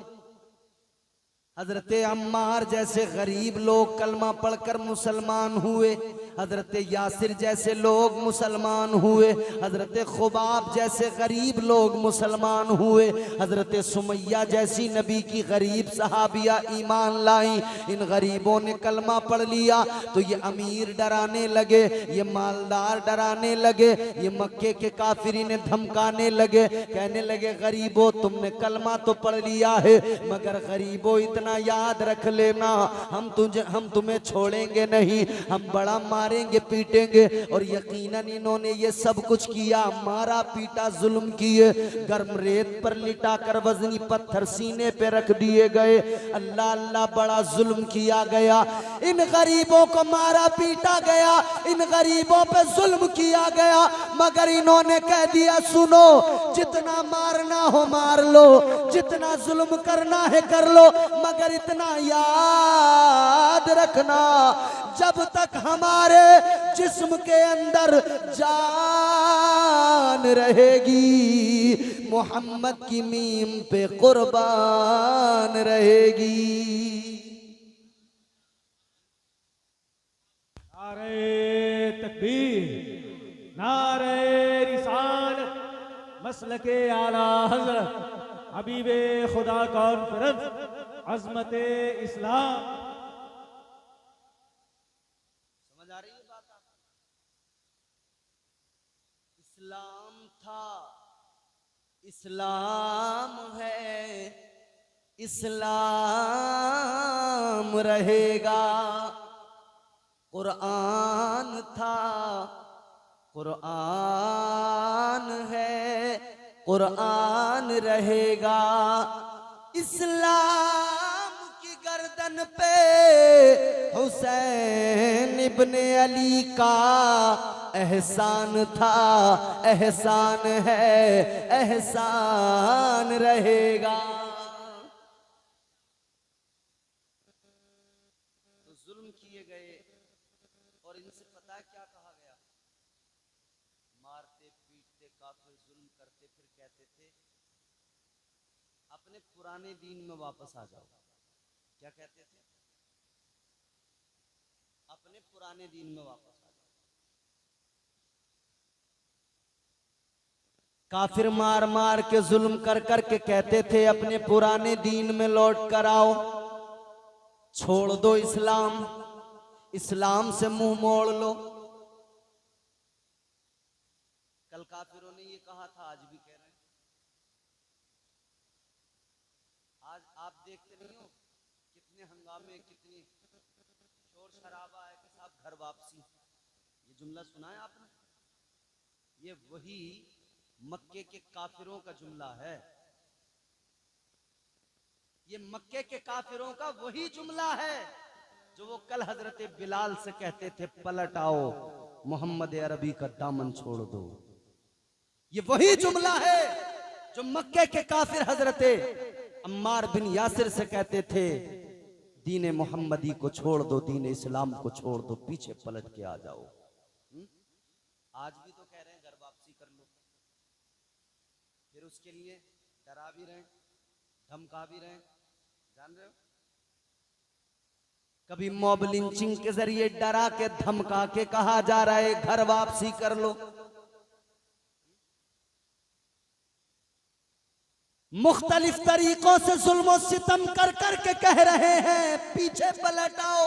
हजरत अम्मार जैसे गरीब लोग कलमा पढ़कर मुसलमान हुए। हजरत यासिर जैसे लोग मुसलमान हुए। हजरत खुबाब जैसे गरीब लोग मुसलमान हुए। हजरत सुमैया जैसी नबी की गरीब सहाबिया ईमान लाई। इन गरीबों ने कलमा पढ़ लिया तो ये अमीर डराने लगे, ये मालदार डराने लगे, ये मक्के के काफिरी ने धमकाने लगे, कहने लगे गरीबों तुमने कलमा तो पढ़ लिया है मगर गरीबों इतना याद रख लेना, हम तुम्हें छोड़ेंगे नहीं, हम बड़ा मारेंगे पीटेंगे। और यकीनन इन्होंने ये सब कुछ किया, मारा पीटा जुल्म किए, गर्म रेत पर लिटाकर वजनी पत्थर सीने पे रख दिए गए। अल्लाह अल्लाह बड़ा जुल्म किया गया, इन गरीबों को मारा पीटा गया, इन गरीबों पे जुल्म किया गया मगर इन्होंने कह दिया सुनो जितना मारना हो मार लो, जितना जुल्म करना है कर लो, मगर इतना याद रखना जब तक हमारे जिस्म के अंदर जान रहेगी मोहम्मद की मीम पे कुर्बान रहेगी। नारे तकबीर, नारे रिसालत, मसलके आला हजरत हबीबे खुदा कॉन्फ्रेंस अज़मते इस्लाम। समझ आ रही है बात आपको? इस्लाम था, इस्लाम है, इस्लाम रहेगा। कुरान था, कुरान है, कुरान रहेगा। इस्लाम की गर्दन पे हुसैन इब्ने अली का एहसान था, एहसान है, एहसान रहेगा। तो जुल्म किए गए और इनसे पता है क्या कहा गया? मारते पीटते काफिर जुल्म करते फिर कहते थे अपने पुराने दीन में वापस आ जाओ। क्या कहते थे? अपने पुराने दीन में वापस आ जाओ। काफिर मार मार के जुल्म कर कर के कहते थे अपने पुराने दीन में लौट कर आओ, छोड़ दो इस्लाम, इस्लाम से मुंह मोड़ लो। कल काफिरों ने ये कहा था, आज भी कह रहे हैं। आज आप देखते नहीं हो कितने हंगामे, कितनी शोर शराबा है कि साहब घर वापसी। ये जुमला सुना है आपने? ये वही मक्के के काफिरों का जुमला है, ये मक्के के काफिरों का वही जुमला है जो वो कल हजरत बिलाल से कहते थे पलट आओ मोहम्मद अरबी का दामन छोड़ दो। ये वही जुमला है जो मक्के के काफिर हजरत अम्मार बिन यासिर से कहते थे दीन मोहम्मदी को छोड़ दो, दीन इस्लाम को छोड़ दो, पीछे पलट के आ जाओ। आज भी तो कह रहे हैं घर वापसी कर लो, फिर उसके लिए डरा भी रहे, धमका भी रहे। जान रहे हो, कभी मॉब लिंचिंग के जरिए डरा के धमका के कहा जा रहा है घर वापसी कर लो। मुख्तलिफ तरीकों से जुल्म सितम कर कर के कह रहे हैं पीछे पलट आओ।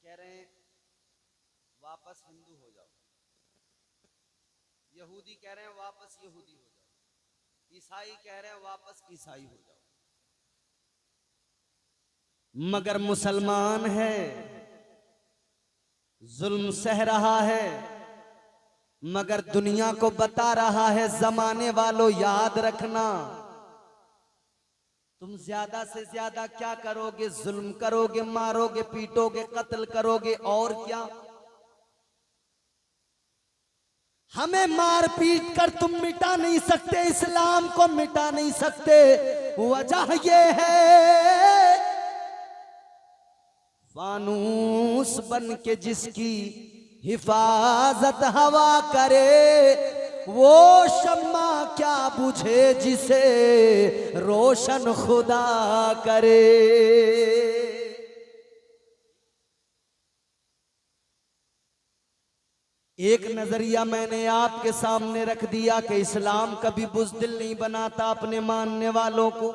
कह रहे हैं वापस हिंदू हो जाओ, यहूदी कह रहे हैं वापस यहूदी हो जाओ, ईसाई कह रहे हैं वापस ईसाई हो जाओ। मगर मुसलमान है, जुल्म सह रहा है, मगर दुनिया को बता रहा है जमाने वालों याद रखना, तुम ज्यादा से ज्यादा क्या करोगे, जुल्म करोगे, मारोगे, पीटोगे, कत्ल करोगे और क्या। हमें मार पीट कर तुम मिटा नहीं सकते, इस्लाम को मिटा नहीं सकते। वजह यह है फानूस बन के जिसकी हिफाजत हवा करे, वो शम्मा क्या बुझे जिसे रोशन खुदा करे। एक नजरिया मैंने आपके सामने रख दिया कि इस्लाम कभी बुज़दिल नहीं बनाता अपने मानने वालों को।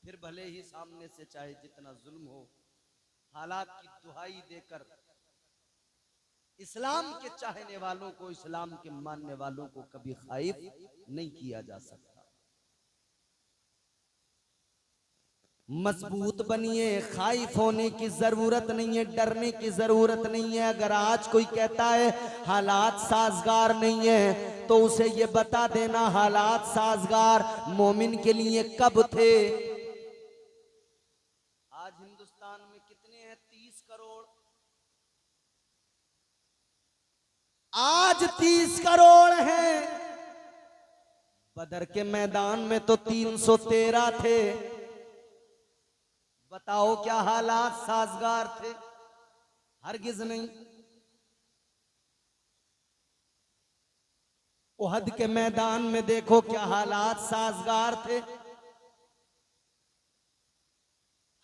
फिर भले ही सामने से चाहे जितना जुल्म हो, हालात की दुहाई देकर इस्लाम के चाहने वालों को, इस्लाम के मानने वालों को कभी खाइफ नहीं किया जा सकता। मजबूत बनिए, खाइफ होने की जरूरत नहीं है, डरने की जरूरत नहीं है। अगर आज कोई कहता है हालात साजगार नहीं है, तो उसे ये बता देना हालात साजगार मोमिन के लिए कब थे। आज हिंदुस्तान में कितने हैं? 30 करोड़। आज 30 करोड़ हैं। बदर के मैदान में तो 313 थे। बताओ क्या हालात साजगार थे? हरगिज नहीं। उहद के मैदान में देखो क्या हालात साजगार थे।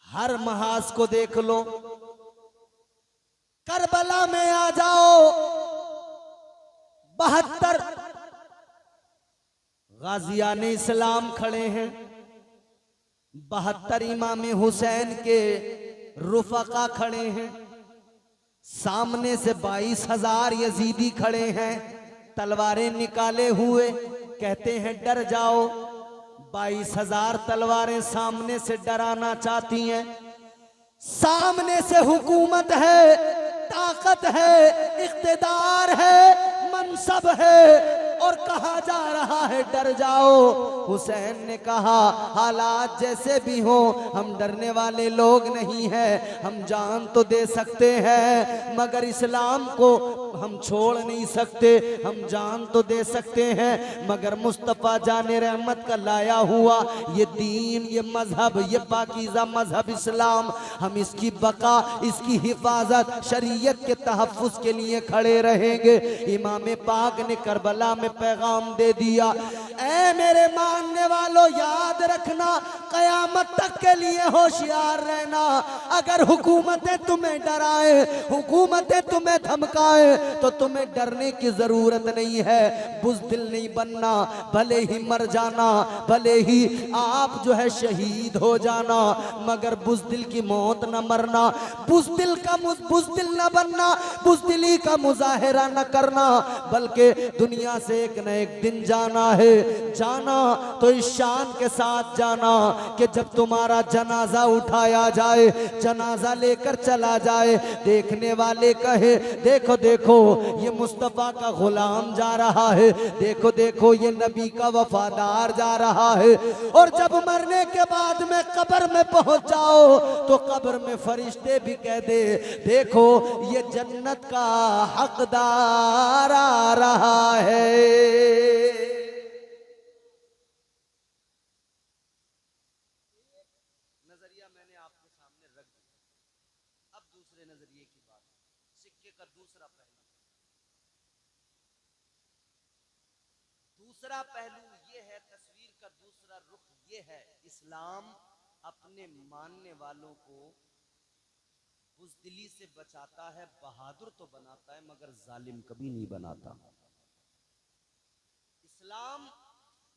हर महाज को देख लो। करबला में आ जाओ, 72 गाजियाने इस्लाम खड़े हैं, 72 इमाम हुसैन के रुफका खड़े हैं, सामने से 22,000 यजीदी खड़े हैं, तलवारें निकाले हुए, कहते हैं डर जाओ। 22,000 तलवारें सामने से डराना चाहती हैं। सामने से हुकूमत है, ताकत है, इख्तिदार है, मनसब है, और कहा जा रहा है डर जाओ। हुसैन ने कहा हालात जैसे भी हो, हम डरने वाले लोग नहीं हैं, हम जान तो दे सकते हैं मगर इस्लाम को हम छोड़ नहीं सकते। हम जान तो दे सकते हैं मगर मुस्तफ़ा जाने रहमत का लाया हुआ ये दीन, ये मजहब, ये पाकीज़ा मजहब इस्लाम, हम इसकी बका, इसकी हिफाजत, शरीयत के तहफ़्फ़ुज़ के लिए खड़े रहेंगे। इमाम पाक ने करबला में पैगाम दे दिया, ऐ मेरे मानने वालों याद रखना, कयामत तक के लिए होशियार रहना। अगर हुकूमतें तुम्हें डराए, हुकूमतें तुम्हें धमकाए, तो तुम्हें डरने की जरूरत नहीं है, बुज़दिल नहीं बनना। भले ही मर जाना, भले ही आप जो है शहीद हो जाना, मगर बुज़दिल की मौत न मरना, बुज़दिल न बनना, बुज़दिली का मुजाहिरा न करना, बल्कि दुनिया से एक न एक दिन जाना है। जाना तो इस शान के साथ जाना कि जब तुम्हारा जनाजा उठाया जाए, जनाजा लेकर चला जाए, देखने वाले कहे देखो देखो ये मुस्तफ़ा का गुलाम जा रहा है, देखो देखो ये नबी का वफादार जा रहा है। और जब मरने के बाद में कब्र में पहुंच जाओ तो कब्र में फरिश्ते भी कह दे देखो ये जन्नत का हकदार आ रहा है। नजरिया मैंने आपके सामने रख दिया। अब दूसरे नजरिए की बात, सिक्के का दूसरा पहलू। दूसरा पहलू ये है, तस्वीर का दूसरा रुख ये है, इस्लाम अपने मानने वालों को बुज़दिली से बचाता है, बहादुर तो बनाता है मगर जालिम कभी नहीं बनाता। इस्लाम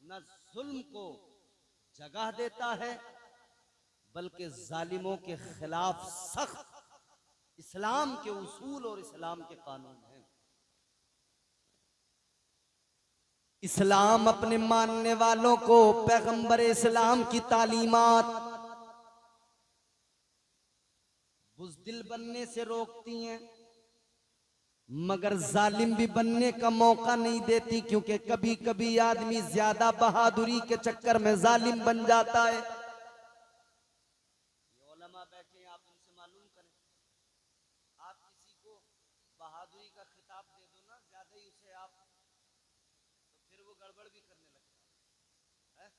न जुल्म को जगह देता है बल्कि जालिमों के खिलाफ सख्त इस्लाम के उसूल और इस्लाम के कानून हैं। इस्लाम अपने मानने वालों को पैगंबर इस्लाम की तालीमात बुज़दिल बनने से रोकती हैं, मगर जालिम भी बनने का मौका नहीं देती, क्योंकि कभी कभी आदमी ज्यादा बहादुरी के चक्कर में जालिम बन जाता है। ये उलमा बैठे हैं, आप उनसे मालूम करें। आप किसी को बहादुरी का खिताब दे दो ना ज्यादा ही उसे आप, तो फिर वो गड़बड़ भी करने लगता है।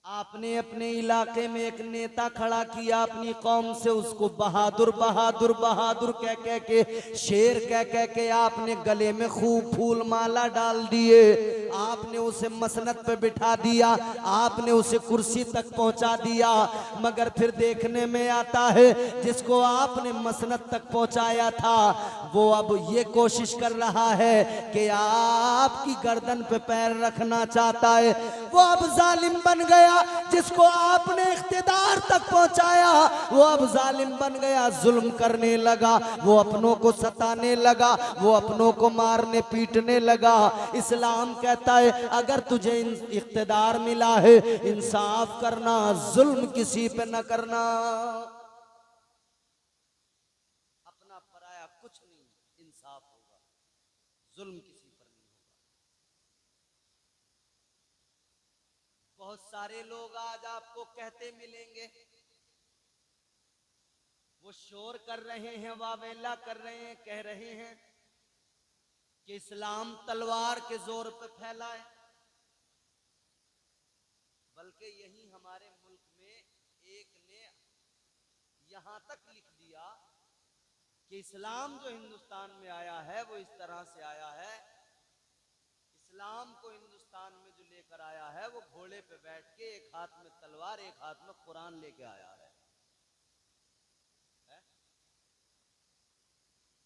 आपने अपने इलाके में एक नेता खड़ा किया, अपनी कौम से उसको बहादुर बहादुर बहादुर कह कह के, शेर कह कह के आपने गले में खूब फूल माला डाल दिए, आपने उसे मसनद पे बिठा दिया, आपने उसे कुर्सी तक पहुंचा दिया, मगर फिर देखने में आता है जिसको आपने मसनद तक पहुंचाया था वो अब ये कोशिश कर रहा है कि आपकी गर्दन पे पैर रखना चाहता है। वो अब जालिम बन गया। जिसको आपने इख्तिदार तक पहुंचाया वो अब जालिम बन गया, जुल्म करने लगा, वो अपनों को सताने लगा, वो अपनों को मारने पीटने लगा। इस्लाम कहता है अगर तुझे इख्तिदार मिला है इंसाफ करना, जुल्म किसी पे न करना। अपना पराया कुछ नहीं, इंसाफ होगा, जुल्म किसी पर नहीं होगा। बहुत सारे लोग आज आपको कहते मिलेंगे, वो शोर कर रहे हैं, वावेला कर रहे हैं, कह रहे हैं कि इस्लाम तलवार के जोर पे फैला है। बल्कि यही हमारे मुल्क में एक ने यहां तक लिख दिया कि इस्लाम जो हिंदुस्तान में आया है वो इस तरह से आया है, इस्लाम को हिंदुस्तान में जो लेकर आया है वो घोड़े पे बैठ के एक हाथ में तलवार एक हाथ में कुरान लेके आया है?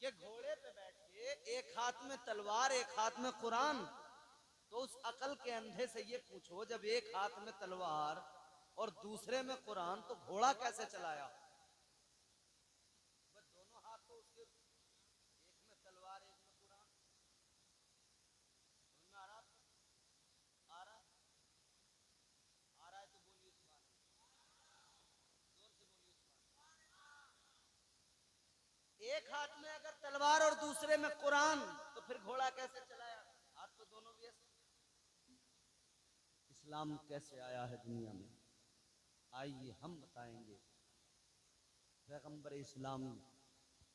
कि घोड़े पे बैठ के एक हाथ में तलवार एक हाथ में कुरान। तो उस अकल के अंधे से ये पूछो, जब एक हाथ में तलवार और दूसरे में कुरान तो घोड़ा कैसे चलाया? दोनों हाथ तो उसके, एक में तलवार एक में कुरान। आ रहा है तो बोलिए सुभान अल्लाह, जोर से बोलिए सुभान अल्लाह। एक हाथ में अगर तलवार और दूसरे में कुरान तो फिर घोड़ा कैसे चलाया? हाथ तो दोनों व्यस्त। इस्लाम कैसे आया है दुनिया में, आइए हम बताएंगे। पैगंबर इस्लाम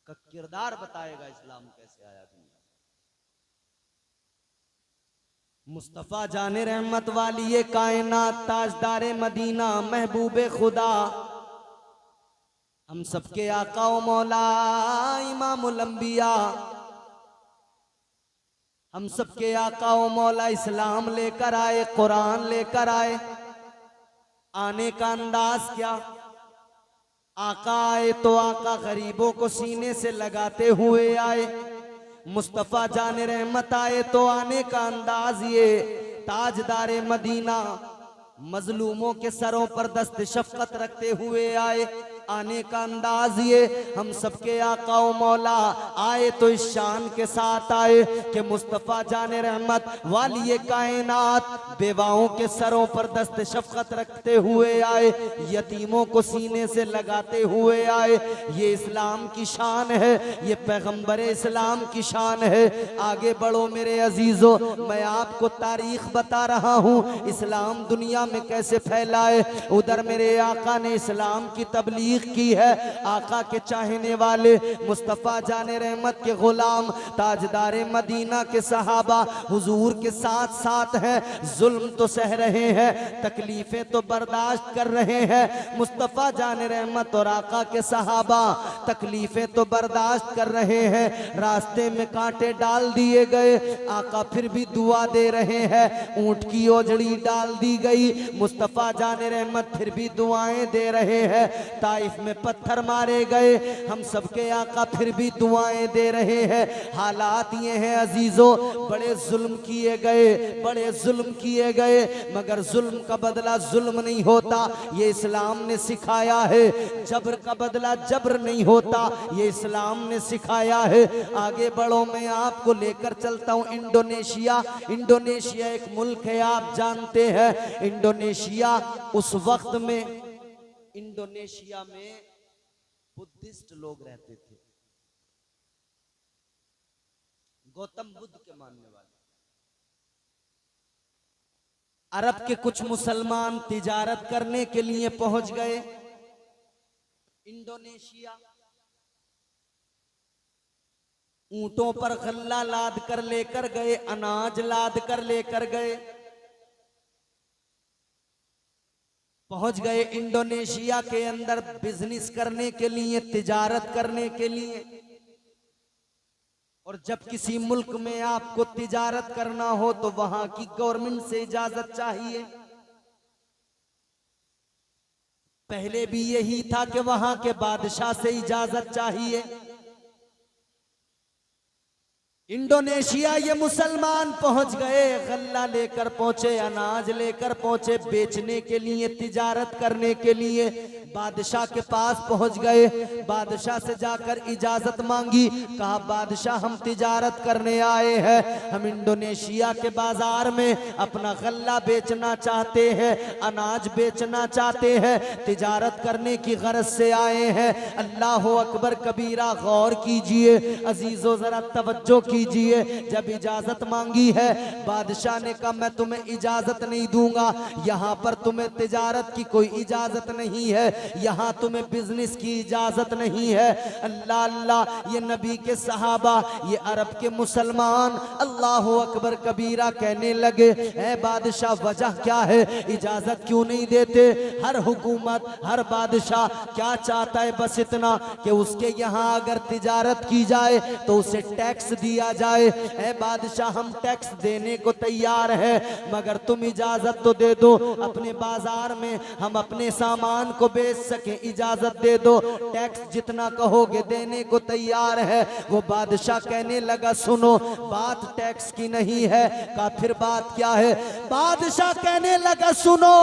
का किरदार बताएगा इस्लाम कैसे आया दुनिया में। मुस्तफा जाने रहमत वाली ये कायनात, ताजदारे मदीना, महबूबे खुदा, हम सबके आका व मौला इमामुल अंबिया, हम सबके आका व मौला इस्लाम लेकर आए, कुरान लेकर आए। आने का अंदाज क्या? आका आए तो आका गरीबों को सीने से लगाते हुए आए। मुस्तफा जाने रहमत आए तो आने का अंदाज ये, ताजदारे मदीना मजलूमों के सरों पर दस्त शफकत रखते हुए आए। आने का अंदाज ये, हम सबके आका व मौला आए तो इस शान के साथ आए कि मुस्तफ़ा जाने रहमत वाली ये कायनात बेवाओं के सरों पर दस्त शफकत रखते हुए आए, यतीमों को सीने से लगाते हुए आए। ये इस्लाम की शान है, ये पैगंबर इस्लाम की शान है। आगे बढ़ो मेरे अजीजों, मैं आपको तारीख बता रहा हूँ इस्लाम दुनिया में कैसे फैला है। उधर मेरे आका ने इस्लाम की तबलीग की है। आका के चाहने वाले मुस्तफ़ा जाने रहमत के गुलाम ताजदारे मदीना के सहाबा हुजूर के साथ साथ हैं। जुल्म तो सह रहे हैं, तकलीफें तो बर्दाश्त कर रहे हैं। मुस्तफ़ा जाने रहमत और आका के सहाबा तकलीफें तो बर्दाश्त कर रहे हैं, रास्ते में कांटे डाल दिए गए, आका फिर भी दुआ दे रहे हैं। ऊंट की ओझड़ी डाल दी गई, मुस्तफ़ा जाने रहमत फिर भी दुआएं दे रहे हैं। ताइफ ताइफ में पत्थर मारे गए, हम सबके आका फिर भी दुआएं दे रहे हैं। हालात ये हैं अजीजों, बड़े जुल्म किए गए, बड़े जुल्म किए गए, मगर जुल्म का बदला जुल्म नहीं होता, ये इस्लाम ने सिखाया है। जबर का बदला जबर नहीं होता, ये इस्लाम ने सिखाया है। आगे बढ़ो, मैं आपको लेकर चलता हूं इंडोनेशिया। इंडोनेशिया एक मुल्क है, आप जानते हैं। इंडोनेशिया उस वक्त में, इंडोनेशिया में बुद्धिस्ट लोग रहते थे, गौतम बुद्ध के मानने वाले। अरब के कुछ मुसलमान तिजारत करने के लिए पहुंच गए इंडोनेशिया। ऊंटों पर गल्ला लाद कर लेकर गए, अनाज लाद कर लेकर गए, पहुंच गए इंडोनेशिया के अंदर बिजनेस करने के लिए, तिजारत करने के लिए। और जब किसी मुल्क में आपको तिजारत करना हो तो वहां की गवर्नमेंट से इजाजत चाहिए। पहले भी यही था कि वहां के बादशाह से इजाजत चाहिए। इंडोनेशिया ये मुसलमान पहुंच गए, गल्ला लेकर पहुंचे, अनाज लेकर पहुंचे, बेचने के लिए, तिजारत करने के लिए। बादशाह के पास पहुंच गए, बादशाह से जाकर इजाजत मांगी। कहा बादशाह हम तिजारत करने आए हैं, हम इंडोनेशिया के बाजार में अपना गल्ला बेचना चाहते हैं, अनाज बेचना चाहते हैं, तिजारत करने की गरज से आए हैं। अल्लाह अकबर कबीरा, गौर कीजिए अजीजों, जरा तवज्जो कीजिए। जब इजाजत मांगी है, बादशाह ने कहा मैं तुम्हें इजाजत नहीं दूंगा, यहाँ पर तुम्हें तिजारत की कोई इजाजत नहीं है, यहाँ तुम्हें बिजनेस की इजाजत नहीं है। अल्लाह अल्लाह, ये नबी के सहाबा, ये अरब के मुसलमान अल्लाह अकबर कबीरा कहने लगे, ऐ बादशाह वजह क्या है, इजाजत क्यों नहीं देते? हर हुकूमत, हर बादशाह क्या चाहता है, बस इतना कि उसके यहाँ अगर तिजारत की जाए तो उसे टैक्स दिया जाए। ऐ बादशाह हम टैक्स देने को तैयार है, मगर तुम इजाजत तो दे दो, अपने बाजार में हम अपने सामान को बेच सके, इजाजत दे दो, टैक्स जितना कहोगे देने को तैयार है। वो बादशाह कहने लगा सुनो, बात टैक्स की नहीं है। का फिर बात क्या है? बादशाह कहने लगा सुनो,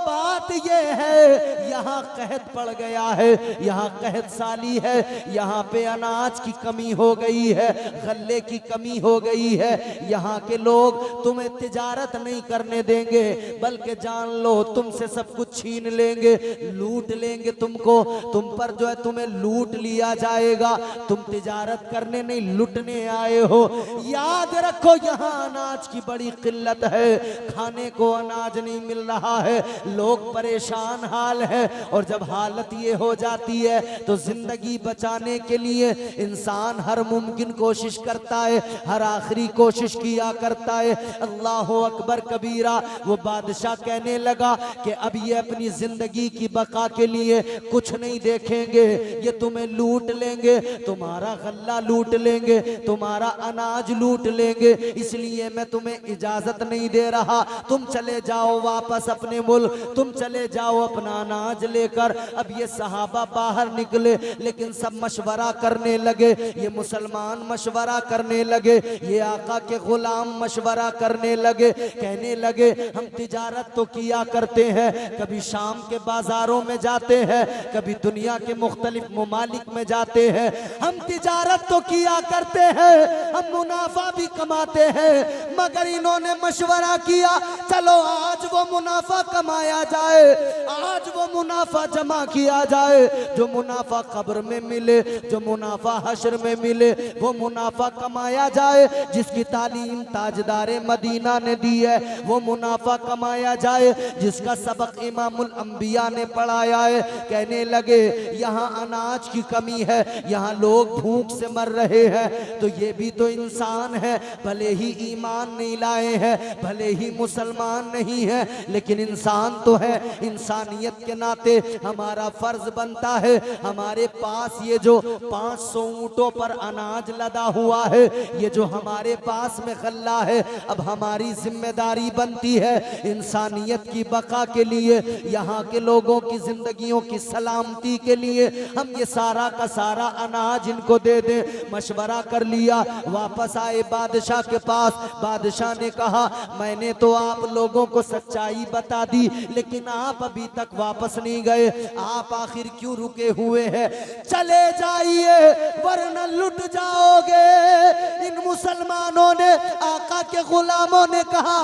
बात ये है यहाँ कहत पड़ गया है, यहाँ कहत साली है, यहाँ पे अनाज की कमी हो गई है, गल्ले की कमी हो गई है, यहाँ के लोग तुम्हें तिजारत नहीं करने देंगे, बल्कि जान लो तुमसे सब कुछ छीन लेंगे, लूट लेंगे तुमको, तुम पर जो है तुम्हें लूट लिया जाएगा। तुम तिजारत करने नहीं लुटने आए हो। याद रखो यहाँ अनाज की बड़ी किल्लत है, खाने को अनाज नहीं मिल रहा है, लोग परेशान हाल है। और जब हालत ये हो जाती है तो जिंदगी बचाने के लिए इंसान हर मुमकिन कोशिश करता है, हर आखिरी कोशिश किया करता है। अल्लाह अकबर कबीरा। वो बादशाह कहने लगा कि अब ये अपनी जिंदगी की बका के लिए कुछ नहीं देखेंगे, ये तुम्हें लूट लेंगे, तुम्हारा गल्ला लूट लेंगे, तुम्हारा अनाज लूट लेंगे, इसलिए मैं तुम्हें इजाजत नहीं दे रहा। तुम चले जाओ वापस अपने मुल्क, तुम चले जाओ अपना अनाज लेकर। अब ये सहाबा बाहर निकले, लेकिन सब मशवरा करने लगे, ये मुसलमान मशवरा करने लगे, ये आका के गुलाम मशवरा करने लगे, कहने लगे हम तिजारत तो किया करते हैं, कभी शाम के बाजारों में जाते हैं, कभी दुनिया के मुख्तलिफ मुमालिक में जाते हैं, हम तिजारत तो किया करते हैं, हम मुनाफा भी कमाते हैं, मगर इन्होंने मशवरा किया चलो आज वो मुनाफा कमाया जाए, आज वो मुनाफा जमा किया जाए, जो मुनाफा कब्र में मिले, जो मुनाफा हश्र में मिले, वो मुनाफा कमाया जाए। जिसकी तालीम ताजदारे मदीना ने दी है वो मुनाफा कमाया जाए, जिसका सबक इमामुल अंबिया ने पढ़ाया है। कहने लगे यहाँ अनाज की कमी है, यहाँ लोग भूख से मर रहे हैं, तो ये भी तो इंसान है, भले ही ईमान नहीं लाए हैं, भले ही मुसलमान नहीं है, लेकिन इंसान तो है है, इंसानियत के नाते हमारा फर्ज बनता है, हमारे पास ये जो 500 ऊंटों पर अनाज लदा हुआ है, ये जो हमारे पास में गल्ला है, अब हमारी जिम्मेदारी बनती है इंसानियत की बका के लिए, यहाँ के लोगों की जिंदगियों की सलामती के लिए हम ये सारा का सारा अनाज इनको दे दें। मशवरा कर लिया, वापस आए बादशाह के पास। बादशाह ने कहा मैंने तो आप लोगों को सच्चाई बता दी, लेकिन आप अभी तक वापस नहीं गए, आप आखिर क्यों रुके हुए हैं? चले जाइए वरना लुट जाओगे। इन मुसलमानों ने, आका के गुलामों ने कहा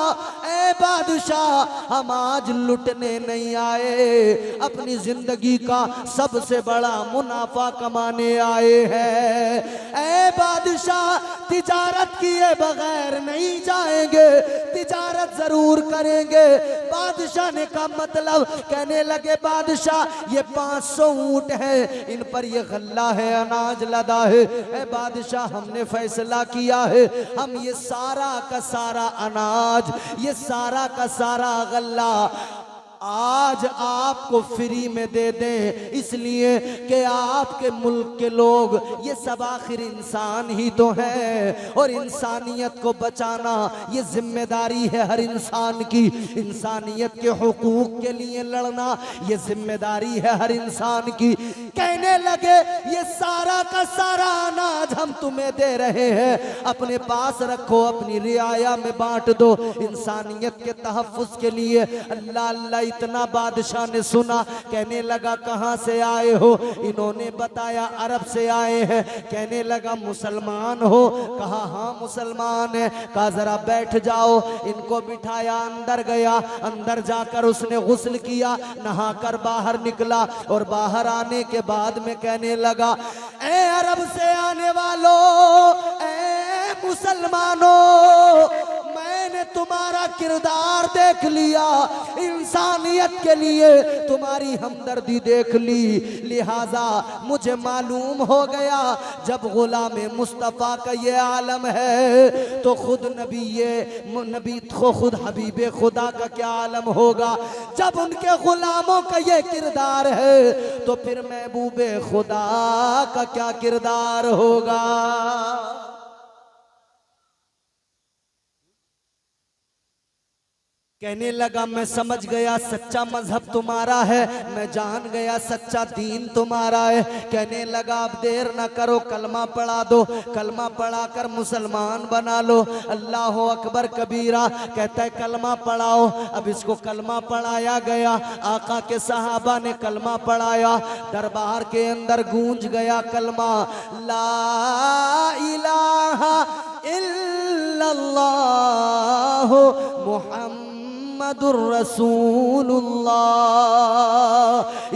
ए बादशाह हम आज लुटने नहीं आए, अपनी जिंदगी का सबसे बड़ा मुनाफा कमाने आए हैं। ए बादशाह तिजारत किए बगैर नहीं जाएंगे, तिजारत जरूर करेंगे। बादशाह ने कहा मतलब? कहने लगे बादशाह ये 500 ऊंट है, इन पर ये गल्ला है, अनाज लदा है। ए बादशाह हमने फैसला किया है हम ये सारा का सारा अनाज, ये सारा का सारा गल्ला आज आपको फ्री में दे दें, इसलिए कि आपके मुल्क के लोग ये सब आखिर इंसान ही तो हैं, और इंसानियत को बचाना ये जिम्मेदारी है हर इंसान की। इंसानियत के हुकूक के लिए लड़ना ये जिम्मेदारी है हर इंसान की। कहने लगे ये सारा का सारा अनाज हम तुम्हें दे रहे हैं, अपने पास रखो, अपनी रियाया में बांट दो, इंसानियत के तहफ़्फ़ुज़ के लिए। अल्लाह अल्लाह इतना बादशाह ने सुना, कहने लगा कहां से आए हो? इन्होंने बताया अरब से आए हैं। कहने लगा मुसलमान हो? कहा हाँ मुसलमान है। कहा जरा बैठ जाओ। इनको बिठाया, अंदर गया, अंदर जाकर उसने गुस्ल किया, नहाकर बाहर निकला, और बाहर आने के बाद में कहने लगा ए अरब से आने वालों, ए मुसलमानों, मैंने तुम्हारा किरदार देख लिया, इंसानियत के लिए तुम्हारी हमदर्दी देख ली, लिहाजा मुझे मालूम हो गया जब गुलाम मुस्तफ़ा का ये आलम है तो खुद नबी को खुद हबीब खुदा का क्या आलम होगा। जब उनके गुलामों का ये किरदार है तो फिर महबूब खुदा का क्या किरदार होगा। कहने लगा मैं समझ गया सच्चा मजहब तुम्हारा है, मैं जान गया सच्चा दीन तुम्हारा है। कहने लगा अब देर ना करो, कलमा पढ़ा दो, कलमा पढ़ाकर मुसलमान बना लो। अल्लाह अकबर कबीरा। कहता है कलमा पढ़ाओ। अब इसको कलमा पढ़ाया गया, आका के सहाबा ने कलमा पढ़ाया, दरबार के अंदर गूंज गया कलमा, ला इलाहा इल्लल्लाह मुहम्मदुर रसूलुल्लाह।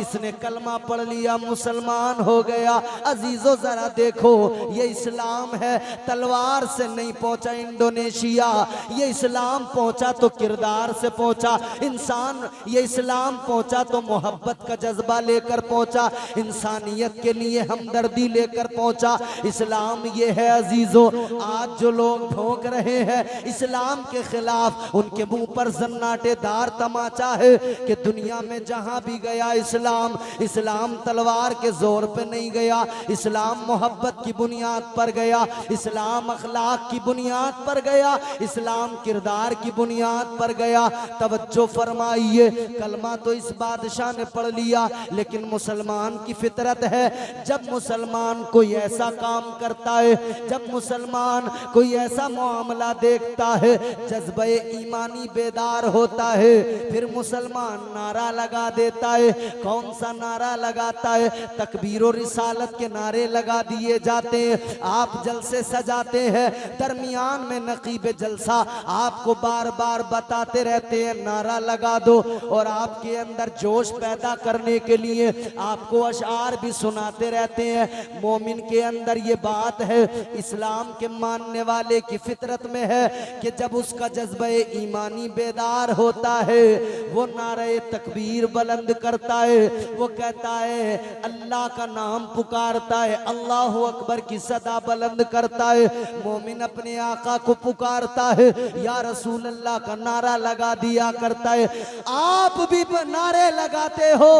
इसने कलमा पढ़ लिया, मुसलमान हो गया। अजीजों जरा देखो, ये इस्लाम है, तलवार से नहीं पहुंचा इंडोनेशिया, ये इस्लाम पहुंचा तो किरदार से पहुंचा। इंसान ये इस्लाम पहुंचा तो मोहब्बत का जज्बा लेकर पहुंचा, इंसानियत के लिए हमदर्दी लेकर पहुंचा। इस्लाम ये है अजीजों। आज जो लोग भौंक रहे हैं इस्लाम के खिलाफ, उनके मुंह पर जन्नाटेदार तमाचा है कि दुनिया में जहां भी गया इस्लाम, इस्लाम तलवार के जोर पे नहीं गया, इस्लाम मोहब्बत की बुनियाद पर गया, इस्लाम अखलाक की बुनियाद पर गया, इस्लाम किरदार की बुनियाद पर गया। तवज्जो फरमाइए, कलमा तो इस बादशाह ने पढ़ लिया, लेकिन मुसलमान की फितरत है, जब मुसलमान कोई ऐसा काम करता है, जब मुसलमान कोई ऐसा मामला देखता है, जज्बे ईमानी बेदार होता है, फिर मुसलमान नारा लगा देता है। कौन सा नारा लगाता है? तकबीर और रिसालत के नारे लगा दिए जाते हैं। आप जलसे सजाते हैं, दरमियान में नकीब जलसा आपको बार बार बताते रहते हैं नारा लगा दो, और आपके अंदर जोश पैदा करने के लिए आपको अशार भी सुनाते रहते हैं। मोमिन के अंदर ये बात है, इस्लाम के मानने वाले की फितरत में है कि जब उसका जज्बे ईमानी बेदार होता है, वो नारे तकबीर बुलंद करता है, वो कहता है अल्लाह का नाम पुकारता है, अल्लाह अकबर की सदा बुलंद करता है। मोमिन अपने आका को पुकारता है, या रसूल अल्लाह का नारा लगा दिया करता है। आप भी नारे लगाते हो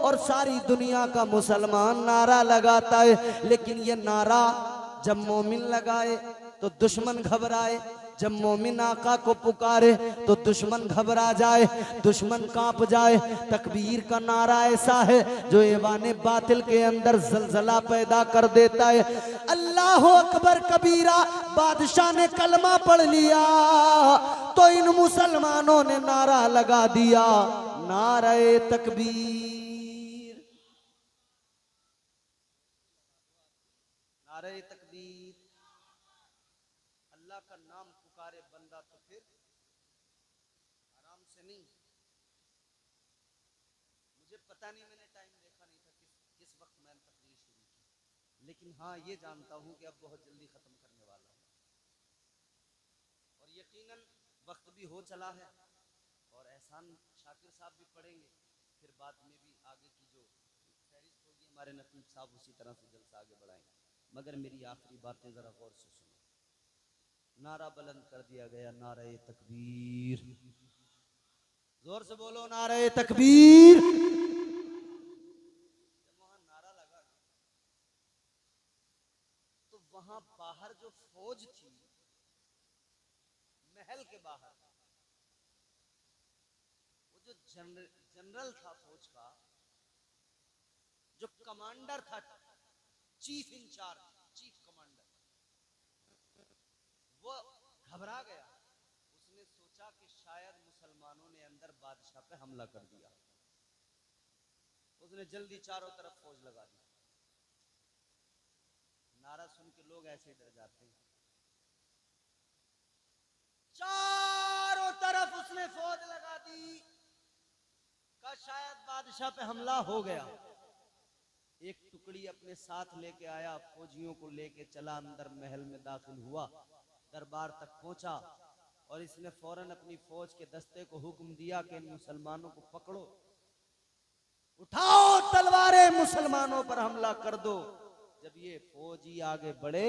और सारी दुनिया का मुसलमान नारा लगाता है, लेकिन ये नारा जब मोमिन लगाए तो दुश्मन घबराए, जब मोमिन आका को पुकारे तो दुश्मन घबरा जाए, दुश्मन कांप जाए। तकबीर का नारा ऐसा है जो ऐवाने बातिल के अंदर जलजला पैदा कर देता है। अल्लाह अकबर कबीरा, बादशाह ने कलमा पढ़ लिया तो इन मुसलमानों ने नारा लगा दिया, नारे तकबीर, नारे तकबीर। अल्लाह का नाम पुकारे बंदा तो फिर आराम से नहीं। मुझे पता नहीं, मैंने टाइम देखा नहीं था किस वक्त मैंने तकरीर शुरू की, लेकिन हाँ ये जानता हूं कि अब बहुत जल्दी खत्म करने वाला हूं और यकीनन वक्त भी हो चला है और एहसान शाकिर साहब भी पढ़ेंगे, फिर बाद में भी आगे की जो फहरिस्त होगी हमारे नकीब साहब उसी तरह से जलसा आगे बढ़ाएंगे। मगर मेरी आखिरी बातें जरा गौर से सुनो। नारा बुलंद कर दिया गया, नारे तकबीर, जोर से बोलो नारे तकबीर। जब वहां नारा लगा तो वहां बाहर जो फौज थी, महल के बाहर वो जो जनरल था फौज का, जो कमांडर था, चीफ इंचार्ज, चीफ कमांडर, वो घबरा गया। उसने सोचा कि शायद मुसलमानों ने अंदर बादशाह पे हमला कर दिया। उसने जल्दी चारों तरफ फौज लगा दी। नारा सुन के लोग ऐसे डर जाते हैं। चारों तरफ उसने फौज लगा दी का शायद बादशाह पे हमला हो गया। एक टुकड़ी अपने साथ लेके आया, फौजियों को लेके चला, अंदर महल में दाखिल हुआ, दरबार तक पहुंचा और इसने फौरन अपनी फौज के दस्ते को हुक्म दिया कि इन मुसलमानों को पकड़ो, उठाओ तलवारें, मुसलमानों पर हमला कर दो। जब ये फौजी आगे बढ़े